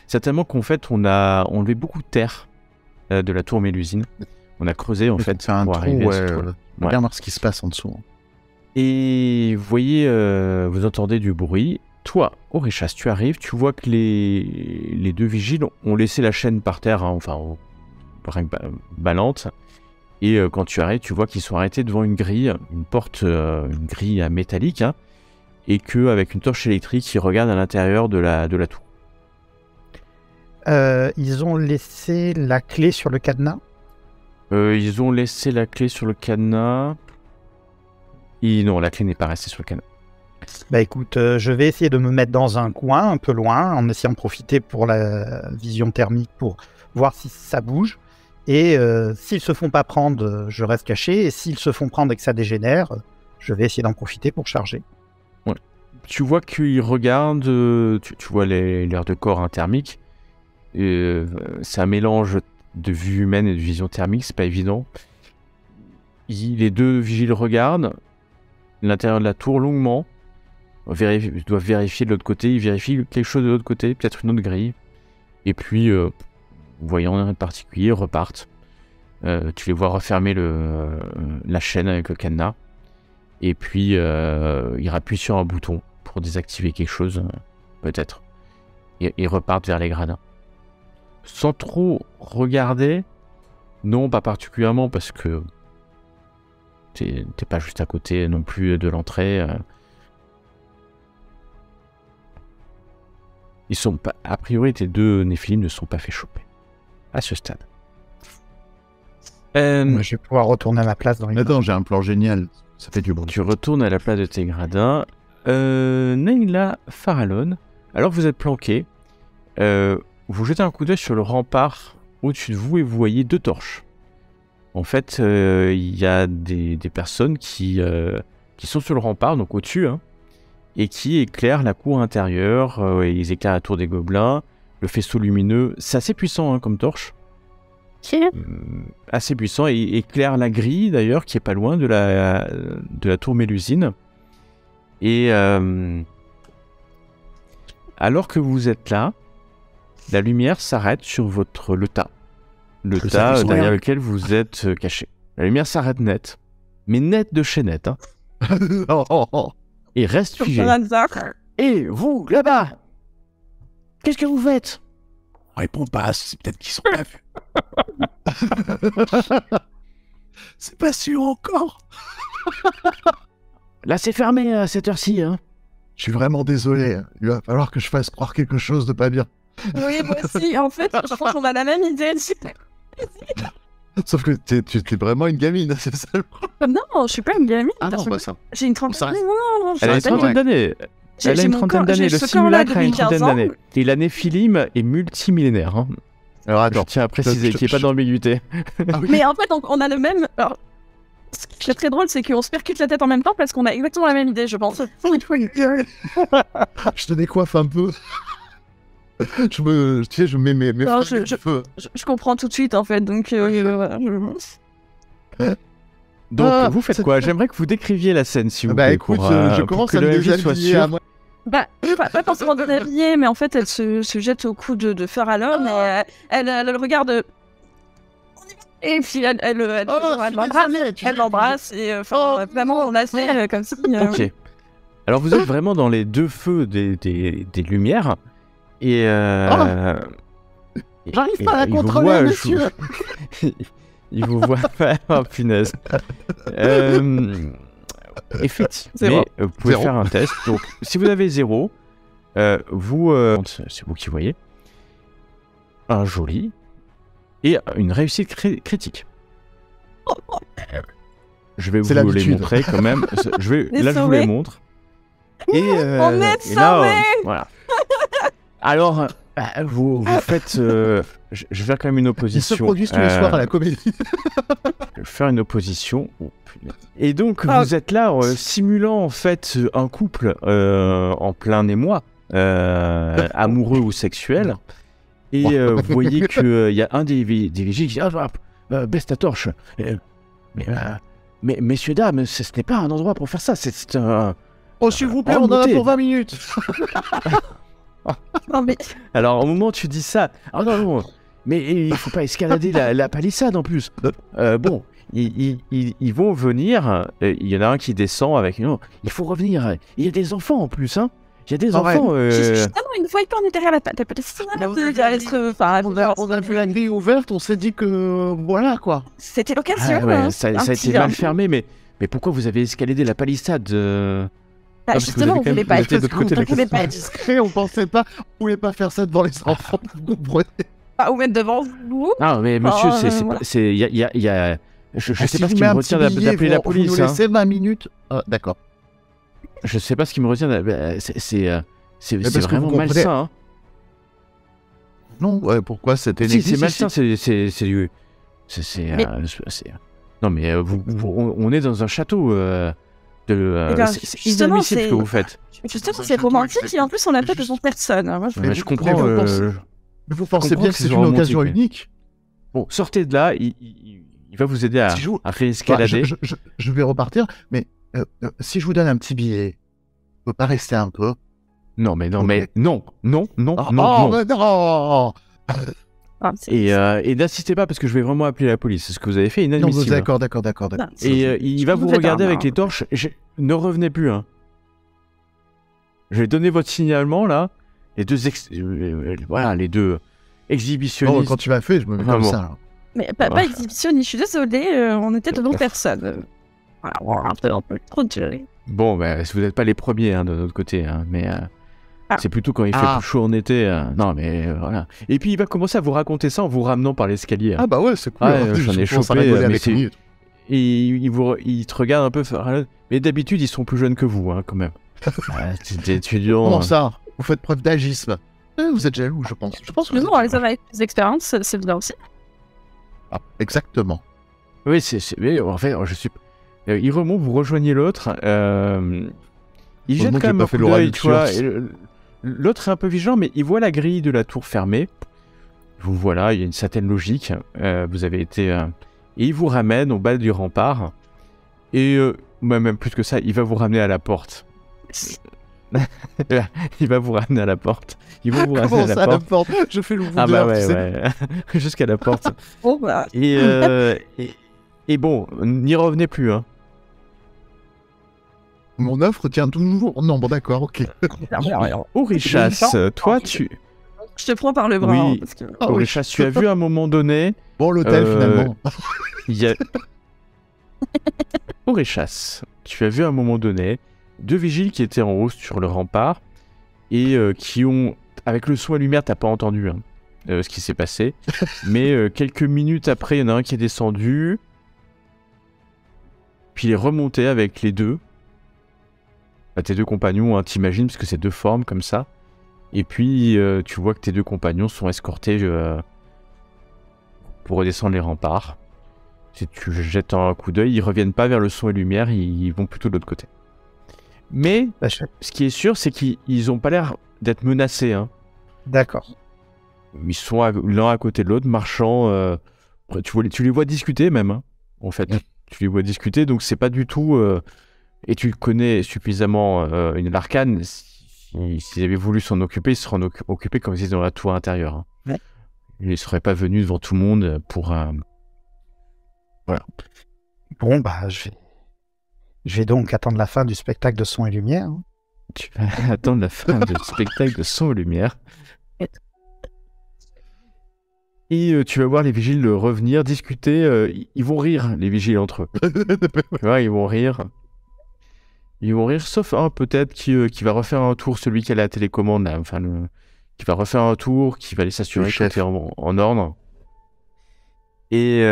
Certainement qu'en fait, on a enlevé beaucoup de terre de la tour Mélusine. On a creusé en fait pour arriver à ce trou. Regarde voir ce qui se passe en dessous. Et vous voyez, vous entendez du bruit. Toi, Orishas, tu arrives, tu vois que les 2 vigiles ont laissé la chaîne par terre, hein, ballante. Et quand tu arrives, tu vois qu'ils sont arrêtés devant une grille, une grille métallique, hein, et qu'avec une torche électrique, ils regardent à l'intérieur de la tour. Ils ont laissé la clé sur le cadenas. Ils ont laissé la clé sur le cadenas. Non, la clé n'est pas restée sur le cadenas. Bah écoute, je vais essayer de me mettre dans un coin, un peu loin, en essayant de profiter pour la vision thermique pour voir si ça bouge. Et s'ils se font pas prendre, je reste caché. Et s'ils se font prendre et que ça dégénère, je vais essayer d'en profiter pour charger. Ouais. Tu vois qu'ils regardent, tu vois l'air de corps thermique. C'est un mélange de vue humaine et de vision thermique, c'est pas évident. Les 2 vigiles regardent l'intérieur de la tour longuement. Ils doivent vérifier de l'autre côté. Ils vérifient quelque chose de l'autre côté, peut-être une autre grille. Et puis, voyant rien de particulier, repartent. Tu les vois refermer la chaîne avec le cadenas. Et puis, ils rappuient sur un bouton pour désactiver quelque chose, peut-être. Et ils repartent vers les gradins. Sans trop regarder, non, pas particulièrement, parce que t'es pas juste à côté non plus de l'entrée. Ils sont pas, a priori, tes 2 Néphilim ne sont pas fait choper à ce stade. Moi, je vais pouvoir retourner à ma place dans les... Attends, j'ai un plan génial. Ça fait du bon. Tu retournes à la place de tes gradins. Nayla, Farallon, alors vous êtes planqué. Vous jetez un coup d'œil sur le rempart au-dessus de vous et vous voyez 2 torches. En fait, il y a des personnes qui sont sur le rempart, donc au-dessus, hein, et qui éclairent la cour intérieure. Ils éclairent la tour des gobelins, le faisceau lumineux. C'est assez puissant hein, comme torche. Assez puissant, et éclaire la grille d'ailleurs, qui est pas loin de la tour Mélusine. Et alors que vous êtes là, la lumière s'arrête sur le tas. Le tas derrière lequel vous êtes caché. La lumière s'arrête net, mais net de chez net. Hein. Et reste figée. Et vous, là-bas, qu'est-ce que vous faites? Réponds pas, c'est peut-être qu'ils sont pas vus. C'est pas sûr encore. Là, c'est fermé à cette heure-ci. Hein. Je suis vraiment désolé. Il va falloir que je fasse croire quelque chose de pas bien. Oui, moi aussi. En fait, je pense qu'on a la même idée. Sauf que tu es vraiment une gamine, c'est ça le problème. Non, je suis pas une gamine. Ah non, bah ça. J'ai une trentaine. Non, elle a une trentaine d'années. Elle a une trentaine d'années. Le simulacre a une trentaine d'années. Et la Néphilim est multimillénaire. Hein. Alors attends. Je tiens à préciser qu'il n'y ait pas d'ambiguïté. Ah oui. Mais en fait, on a le même. Alors, ce qui est très drôle, c'est qu'on se percute la tête en même temps parce qu'on a exactement la même idée, je pense. Je te décoiffe un peu. Je mets mes Non, feu. je comprends tout de suite en fait, donc voilà. Donc vous faites quoi? J'aimerais que vous décriviez la scène si vous bah voulez. Écoute, je commence à me déshabiller à moi. Bah, pas forcément déshabillée, mais en fait, elle se jette au cou de Farallon et elle regarde. Et puis elle l'embrasse et vraiment on la fait comme si. Ok. Alors vous êtes vraiment dans les 2 feux des lumières et. J'arrive pas à la contrôler, monsieur. Il vous voit pas. Oh punaise. Effectivement, vous pouvez faire un test. Donc, si vous avez 0, c'est vous qui voyez. Un joli et une réussite critique. Je vais vous les montrer quand même. Là, je vous les montre. Et, on est et là, voilà. Alors, vous faites. Je vais faire quand même une opposition. Ils se produisent tous les soirs à la comédie. Je vais faire une opposition. Oh, et donc, vous êtes là, simulant en fait un couple en plein émoi, amoureux ou sexuel. Et vous voyez qu'il y a un des vigiles qui dit baisse ta torche. Mais messieurs, dames, ce n'est pas un endroit pour faire ça. C'est un. Oh, s'il vous plaît, on en a pour 20 minutes. Non, mais... Alors, au moment où tu dis ça, non, mais il faut pas escalader la palissade en plus. Bon, ils vont venir. Il y en a un qui descend avec. Non, il faut revenir. Il y a des enfants en plus, hein. Il y a des enfants. Non, une fois qu'on est derrière la palissade, on a vu la grille ouverte, on s'est dit que voilà quoi. C'était l'occasion. Ça a été mal fermé, mais pourquoi vous avez escaladé la palissade justement, on voulait pas être discret, on pensait pas, on voulait pas faire ça devant les enfants, vous comprenez. Ou mettre devant vous. Non, mais monsieur, il y a... Je sais pas ce qui me retient d'appeler la police. Vous nous laissez 20 minutes. D'accord. Je sais pas ce qui me retient. C'est vraiment malsain. Hein. Non, pourquoi c'était c'est malsain, Non, mais on est dans un château. C'est inadmissible ce que vous faites. Justement, c'est romantique et en plus on a fait devant personne. Moi, je comprends. Mais vous pensez bien que c'est une occasion unique. Bon, sortez de là. Il va vous aider à réescalader. Je vais repartir, mais si je vous donne un petit billet, vous pouvez pas rester un peu? Non. Et n'insistez pas parce que je vais vraiment appeler la police. C'est ce que vous avez fait, inadmissible. D'accord. Et il va vous regarder avec les torches. Ne revenez plus. Hein. Je vais donner votre signalement là. Les deux exhibitionnistes. Quand tu m'as fait, je me mets comme ça. Là. Mais pas exhibitionniste. Je suis désolée. On était devant personne. Voilà, un peu trop tiré. Bon, vous n'êtes pas les premiers de notre côté, hein, mais C'est plutôt quand il fait plus chaud en été. Non, mais voilà. Et puis il va commencer à vous raconter ça en vous ramenant par l'escalier. Ah bah ouais, c'est cool. J'en ai chopé. Et il te regarde un peu. Mais d'habitude, ils sont plus jeunes que vous, quand même. T'es étudiant. Comment ça? Vous faites preuve d'agisme. Vous êtes jaloux, je pense. Mais non, les hommes avec plus d'expérience, c'est bien aussi. Ah, exactement. Oui, mais en fait, je suis. Il remonte, vous rejoignez l'autre. Il jette quand même un coup d'œil, tu vois. L'autre est un peu vigilant, mais il voit la grille de la tour fermée. Vous voilà, il y a une certaine logique. Vous avez été... et il vous ramène au bas du rempart. Et même plus que ça, il va vous ramener à la porte. Il va vous ramener à la porte. Il va vous ramener à la porte. Je fais l'ouvre. Ah bah ouais. Jusqu'à la porte. Oh bah. Et bon, n'y revenez plus, hein. Mon offre tient toujours. Non, bon, d'accord, ok. Aurichas, toi, tu... Je te prends par le bras. Oui, hein, parce que... Aurichas, tu as vu à un moment donné... Bon, l'hôtel, finalement. Aurichas, tu as vu à un moment donné 2 vigiles qui étaient en haut sur le rempart et qui ont... Avec le son et lumière, t'as pas entendu ce qui s'est passé. Mais quelques minutes après, il y en a un qui est descendu. Puis il est remonté avec les 2. Tes 2 compagnons, t'imagines, parce que c'est 2 formes comme ça. Et puis, tu vois que tes 2 compagnons sont escortés pour redescendre les remparts. Si tu jettes un coup d'œil, ils reviennent pas vers le son et lumière, ils vont plutôt de l'autre côté. Mais, ce qui est sûr, c'est qu'ils ont pas l'air d'être menacés. Hein. D'accord. Ils sont l'un à côté de l'autre, marchant. Tu les vois discuter même, en fait. Tu les vois discuter, donc c'est pas du tout... Et tu connais suffisamment l'arcane, s'ils avaient voulu s'en occuper, ils se seraient occupés comme s'ils étaient dans la tour intérieure. Hein. Ouais. Ils ne seraient pas venus devant tout le monde pour... Voilà. Bon, bah, je vais donc attendre la fin du spectacle de son et lumière. Hein. Tu vas attendre la fin du spectacle de son et lumière. Et tu vas voir les vigiles revenir, discuter. Ils vont rire, les vigiles, entre eux. Tu vois, ils vont rire. Ils vont rire, sauf un peut-être qui va refaire un tour, celui qui a la télécommande, là, qui va refaire un tour, qui va aller s'assurer que tout est en ordre. Et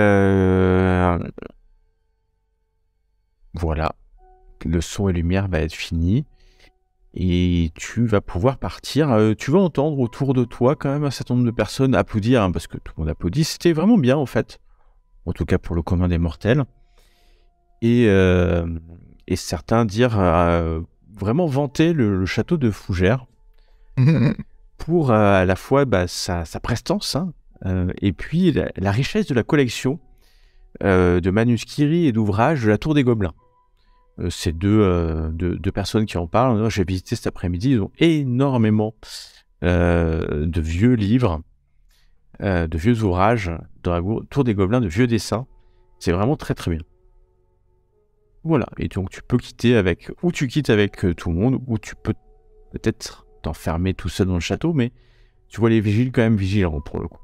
voilà, le son et lumière va être fini. Et tu vas pouvoir partir. Tu vas entendre autour de toi quand même un certain nombre de personnes applaudir, parce que tout le monde applaudit. C'était vraiment bien en fait, en tout cas pour le commun des mortels. Et certains dire vraiment vanter le château de Fougères pour à la fois sa prestance et puis la richesse de la collection de manuscrits et d'ouvrages de la Tour des Gobelins. Ces deux personnes qui en parlent, j'ai visité cet après-midi, ils ont énormément de vieux livres, de vieux ouvrages dans la Tour des Gobelins, de vieux dessins. C'est vraiment très très bien. Voilà, et donc tu peux quitter ou tu quittes avec tout le monde, ou tu peux peut-être t'enfermer tout seul dans le château, mais tu vois les vigiles quand même vigilants pour le coup.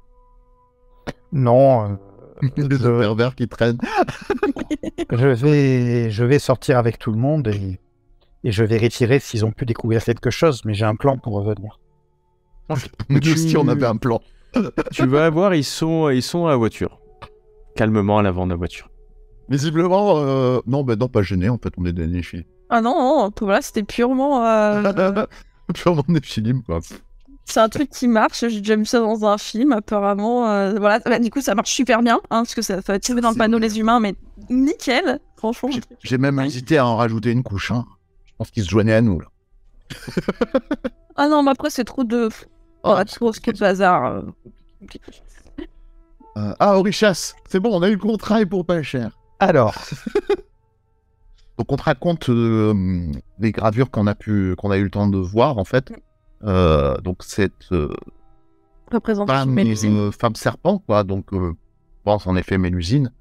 Non. Des pervers qui traînent. Je vais sortir avec tout le monde et je vérifierai s'ils ont pu découvrir quelque chose, mais j'ai un plan pour revenir. Nous aussi, on avait un plan. Tu vas voir, ils sont à la voiture. Calmement à l'avant de la voiture. Visiblement, non, pas gêné, en fait, on est des néphilim. Ah non, voilà, c'était purement... Purement néphilim, quoi. C'est un truc qui marche, j'ai déjà vu ça dans un film, apparemment. Voilà, du coup, ça marche super bien, parce que ça va tirer dans le panneau les humains, mais nickel, franchement. J'ai même hésité à en rajouter une couche, hein. Je pense qu'ils se joignaient à nous, là. Ah non, mais après, c'est trop de... trop de bazar. Aurichas, c'est bon, on a eu le contrat et pour pas cher. Alors. Donc on te raconte les gravures qu'on a eu le temps de voir en fait. Donc cette femme serpent quoi. Donc je pense en effet Mélusine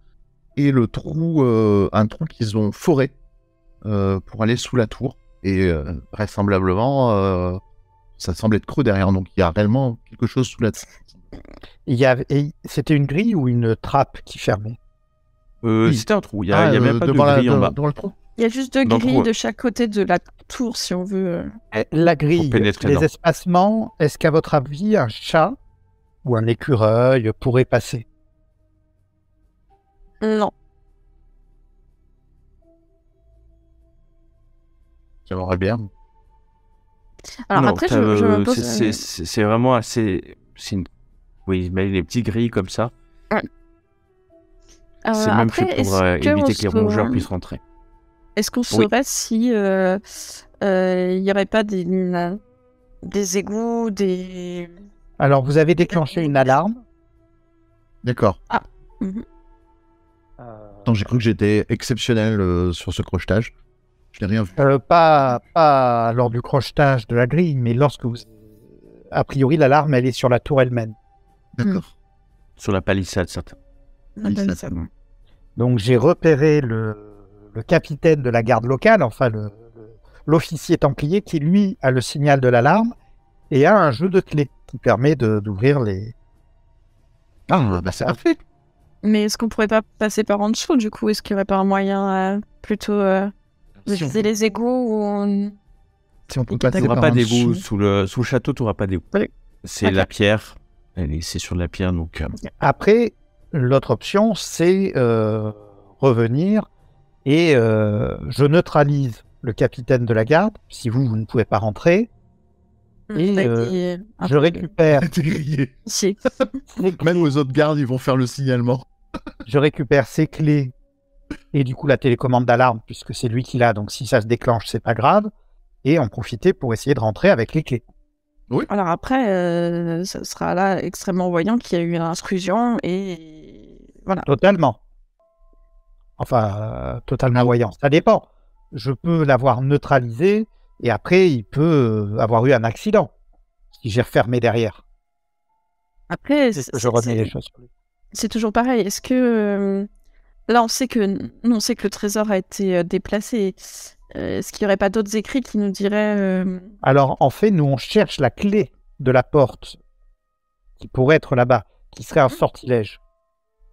et le trou, un trou qu'ils ont foré pour aller sous la tour et vraisemblablement ça semble être creux derrière. Donc il y a réellement quelque chose sous la tour. C'était une grille ou une trappe qui fermait? C'était un trou, il y a même pas de grille en bas. Dans le trou. Il y a juste 2 Donc, grilles ouais. de chaque côté de la tour, si on veut. La grille, pénétrer les dedans. espacements, est-ce qu'à votre avis, un chat ou un écureuil pourrait passer? Non. J'aimerais bien. Alors Non, après, je t'as, me pose... c'est vraiment assez. Oui, mais les petits grilles comme ça. C'est même après, fait pour est-ce que éviter que les rongeurs puissent rentrer. Est-ce qu'on Oui. saurait si il y aurait pas des égouts, des... Alors, vous avez déclenché une alarme. D'accord. Mhm. Attends, j'ai cru que j'étais exceptionnel sur ce crochetage. Je n'ai rien vu. Pas lors du crochetage de la grille, mais lorsque vous... A priori, l'alarme, elle est sur la tour elle-même. D'accord. Sur la palissade, certain. Oui, Ah, ça- Donc, j'ai repéré le capitaine de la garde locale, enfin, l'officier templier, qui, lui, a le signal de l'alarme et a un jeu de clés qui permet d'ouvrir les... Ah, bah c'est parfait. Mais est-ce qu'on pourrait pas passer par en dessous, du coup? Est-ce qu'il y aurait pas un moyen plutôt de Si on, viser les égouts ou si on peut Ok, passer Tu n'auras par pas en d'égout dessous. sous le château, tu n'auras pas d'égout. Oui. C'est Ok. la pierre. C'est sur la pierre, donc. Après, l'autre option, c'est revenir et je neutralise le capitaine de la garde, si vous ne pouvez pas rentrer. Et, je récupère T'es grillé. Ici. Même aux autres gardes, ils vont faire le signalement. je récupère ses clés et du coup la télécommande d'alarme, puisque c'est lui qui l'a, donc si ça se déclenche, c'est pas grave, et en profiter pour essayer de rentrer avec les clés. Alors après, ça sera là extrêmement voyant qu'il y a eu une intrusion et voilà. Totalement. Enfin, totalement voyant. Ça dépend. Je peux l'avoir neutralisé et après, il peut avoir eu un accident si j'ai refermé derrière. Après, Je remets les choses sur lui. c'est toujours pareil. Est-ce que là, on sait que le trésor a été déplacé. Est-ce qu'il n'y aurait pas d'autres écrits qui nous diraient Alors, en fait, nous, on cherche la clé de la porte qui pourrait être là-bas, qui serait un sortilège.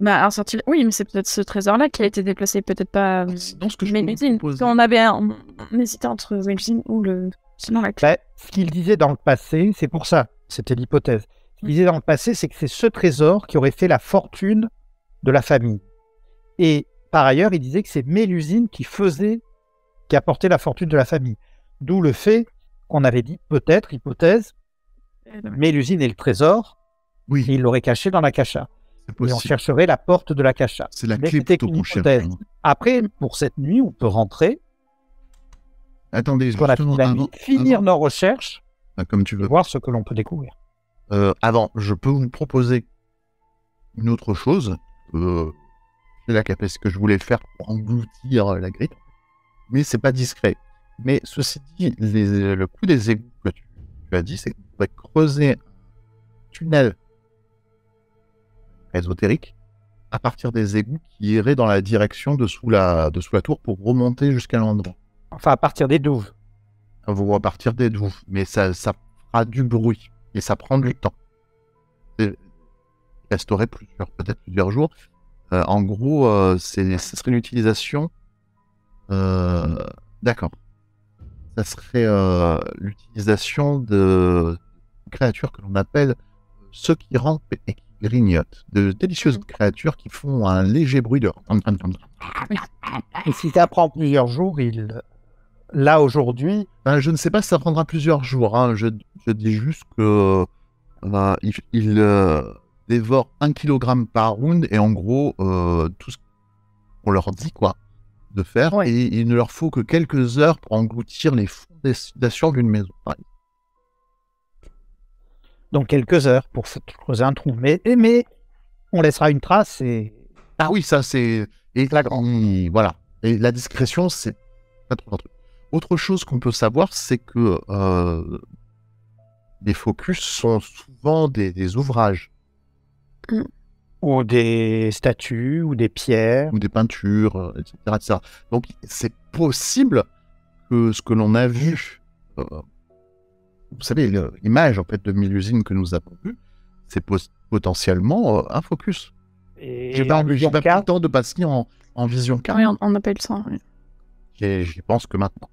un sortilège. Oui, mais c'est peut-être ce trésor-là qui a été déplacé, peut-être pas. Sinon, ce que je peux vous Mélusine. proposer... Quand on hésitait entre Mélusine ou sinon la clé. Ben, ce qu'il disait dans le passé, c'est pour ça, c'était l'hypothèse. Ce qu'il disait dans le passé, c'est que c'est ce trésor qui aurait fait la fortune de la famille. Et par ailleurs, il disait que c'est Mélusine qui apportait la fortune de la famille. D'où le fait qu'on avait dit peut-être, hypothèse, Mélusine et le trésor, et Oui, il l'aurait caché dans la cacha. c'est Et on possible. chercherait la porte de la cacha. C'est la Mais clé c'était plutôt qu'une qu'on cherche. hypothèse. Après, pour cette nuit, on peut rentrer, Attendez, qu'on a justement, fini, finir avant- nos recherches comme tu et veux. voir ce que l'on peut découvrir. Avant, je peux vous proposer une autre chose. C'est la capacité que je voulais faire pour engloutir la grille. Mais c'est pas discret. Mais ceci dit, le coup des égouts que tu as dit, c'est qu'on pourrait creuser un tunnel ésotérique à partir des égouts qui iraient dans la direction de sous la tour pour remonter jusqu'à l'endroit. Enfin, à partir des douves. Vous repartir des douves. Mais ça fera du bruit. Et ça prend du temps. Il resterait peut-être plusieurs jours. En gros, ce serait une utilisation... D'accord. Ça serait l'utilisation de créatures que l'on appelle ceux qui rampent et qui grignotent. De délicieuses créatures qui font un léger bruit de... Et si ça prend plusieurs jours, là aujourd'hui, Ben, je ne sais pas si ça prendra plusieurs jours. Hein. Je dis juste que il dévore 1 kg par round et en gros, tout ce qu'on leur dit quoi de faire, Ouais. et il ne leur faut que quelques heures pour engloutir les fondations d'une maison. par exemple. donc quelques heures pour creuser un trou. Mais on laissera une trace et Ah oui, ça c'est... Et Flagrant. voilà. Et la discrétion, c'est pas trop un truc. Autre chose qu'on peut savoir, c'est que les focus sont souvent des ouvrages ou des statues ou des pierres. ou des peintures, etc., etc. Donc c'est possible que ce que l'on a vu, vous savez, l'image en fait de Mélusine que nous avons vue, c'est potentiellement un focus. Et J'ai pas en vision pris le carte, temps de passer en vision carte. Oui, on appelle ça. Oui. J'y pense que maintenant.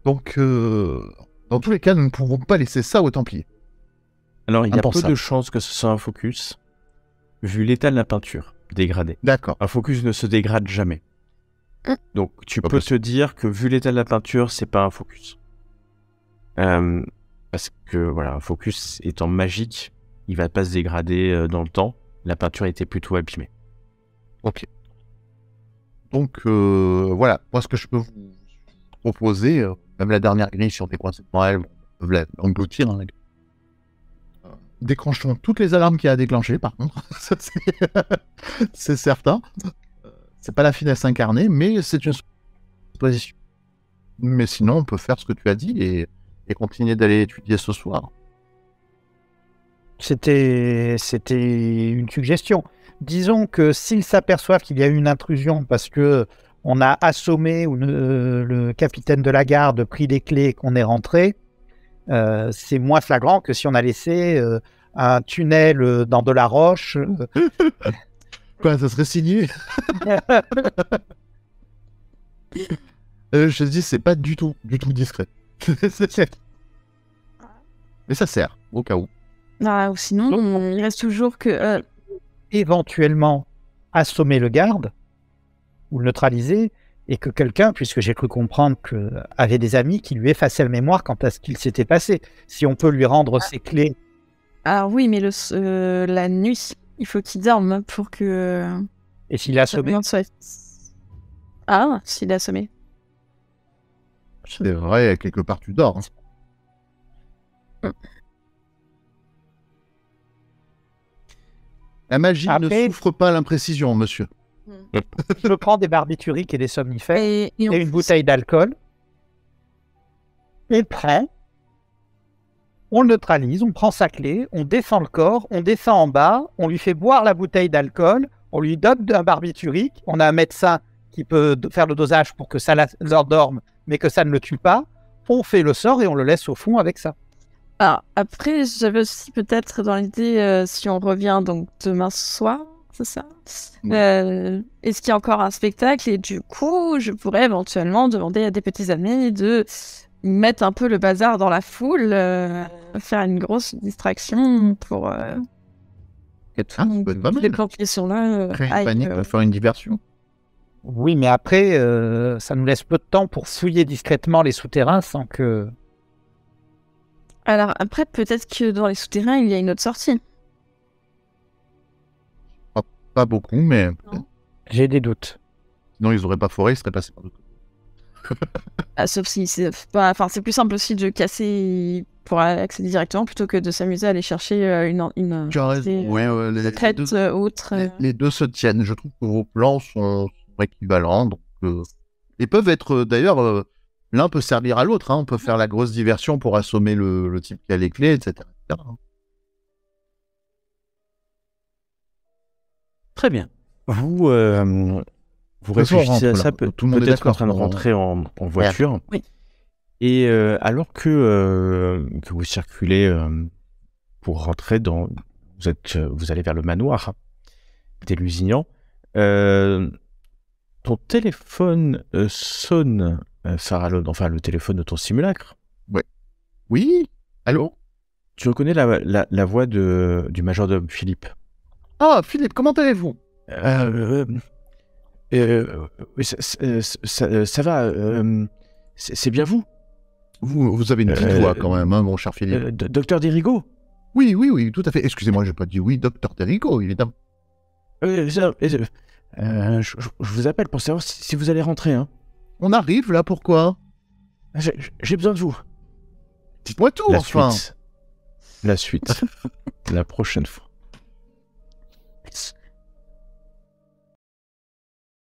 Donc, dans tous les cas, nous ne pouvons pas laisser ça aux Templiers. Alors, il y a peu Impensable. de chances que ce soit un focus, vu l'état de la peinture dégradée. D'accord. Un focus ne se dégrade jamais. Donc, tu Pas peux possible. te dire que, vu l'état de la peinture, c'est pas un focus. Parce que, voilà, un focus étant magique, il va pas se dégrader dans le temps. La peinture était plutôt abîmée. Ok. Donc, voilà. Moi, ce que je peux vous proposer, même la dernière grille sur des croisés de Noël, on peut l'engloutir. Hein, déclenchons toutes les alarmes qu'il y a à déclencher, par contre. Ça, c'est certain. C'est pas la finesse incarnée, mais c'est une position. Mais sinon, on peut faire ce que tu as dit et continuer d'aller étudier ce soir. C'était une suggestion. Disons que s'ils s'aperçoivent qu'il y a eu une intrusion parce que on a assommé ou le capitaine de la garde pris les clés et qu'on est rentré, c'est moins flagrant que si on a laissé un tunnel dans de la roche. Quoi, ça serait signé? Je te dis, c'est pas du tout discret. Mais ça sert, au cas où. Ah, ou sinon, il reste toujours que... Éventuellement assommer le garde ou le neutraliser et que quelqu'un, puisque j'ai cru comprendre que avait des amis qui lui effaçaient la mémoire quant à ce qu'il s'était passé. Si on peut lui rendre ses clés. Alors oui, mais la nuit, il faut qu'il dorme pour que... Et s'il est assommé. Ah, s'il est assommé. C'est vrai, quelque part tu dors. Hein. La magie Après- ne souffre pas l'imprécision, monsieur. Je prends des barbituriques et des somnifères Et et une bouteille d'alcool. Et prêt. On le neutralise, on prend sa clé, on descend le corps, on descend en bas, on lui fait boire la bouteille d'alcool, on lui donne un barbiturique, on a un médecin qui peut faire le dosage pour que ça l'endorme, mais que ça ne le tue pas. On fait le sort et on le laisse au fond avec ça. Alors, après, j'avais aussi peut-être dans l'idée, si on revient donc demain soir, c'est ça? Oui. Est-ce qu'il y a encore un spectacle? Et du coup, je pourrais éventuellement demander à des petits amis de mettre un peu le bazar dans la foule, faire une grosse distraction pour que tout Ah, ça peut être pas mal. les Templiers sont là. Créer une aillent, panique, pour faire une diversion. Oui, mais après, ça nous laisse peu de temps pour fouiller discrètement les souterrains sans que... Alors après, peut-être que dans les souterrains, il y a une autre sortie. Pas beaucoup, mais J'ai des doutes. sinon ils auraient pas foré, ils seraient passés par le côté. Ah, sauf si c'est pas... Enfin, c'est plus simple aussi de casser pour accéder directement plutôt que de s'amuser à aller chercher une Tu as raison. Ouais, secrète autre. les deux se tiennent. Je trouve que vos plans sont équivalents. Donc, ils peuvent être, d'ailleurs, l'un peut servir à l'autre. Hein. On peut faire la grosse diversion pour assommer le type qui a les clés, etc. Très bien. Vous toute façon, on réfléchissez à rentre, ça, là. Tout le monde est peut-être en d'accord, train de on- rentrer en voiture. Oui. Et alors que vous circulez pour rentrer dans... Vous allez vers le manoir des Lusignan. Ton téléphone sonne, Farallon, enfin le téléphone de ton simulacre. Oui. Allô. Tu reconnais la voix du majordome Philippe. Ah, Philippe, comment allez-vous? Oui, ça va, c'est bien vous, Vous avez une petite voix quand même, hein, mon cher Philippe. Docteur Derigo. Oui, tout à fait. Excusez-moi, j'ai pas dit oui, docteur Terrico, évidemment. Je vous appelle pour savoir si vous allez rentrer. Hein. On arrive là, pourquoi? J'ai besoin de vous. Dites-moi tout, La enfin. suite. La suite. La prochaine fois.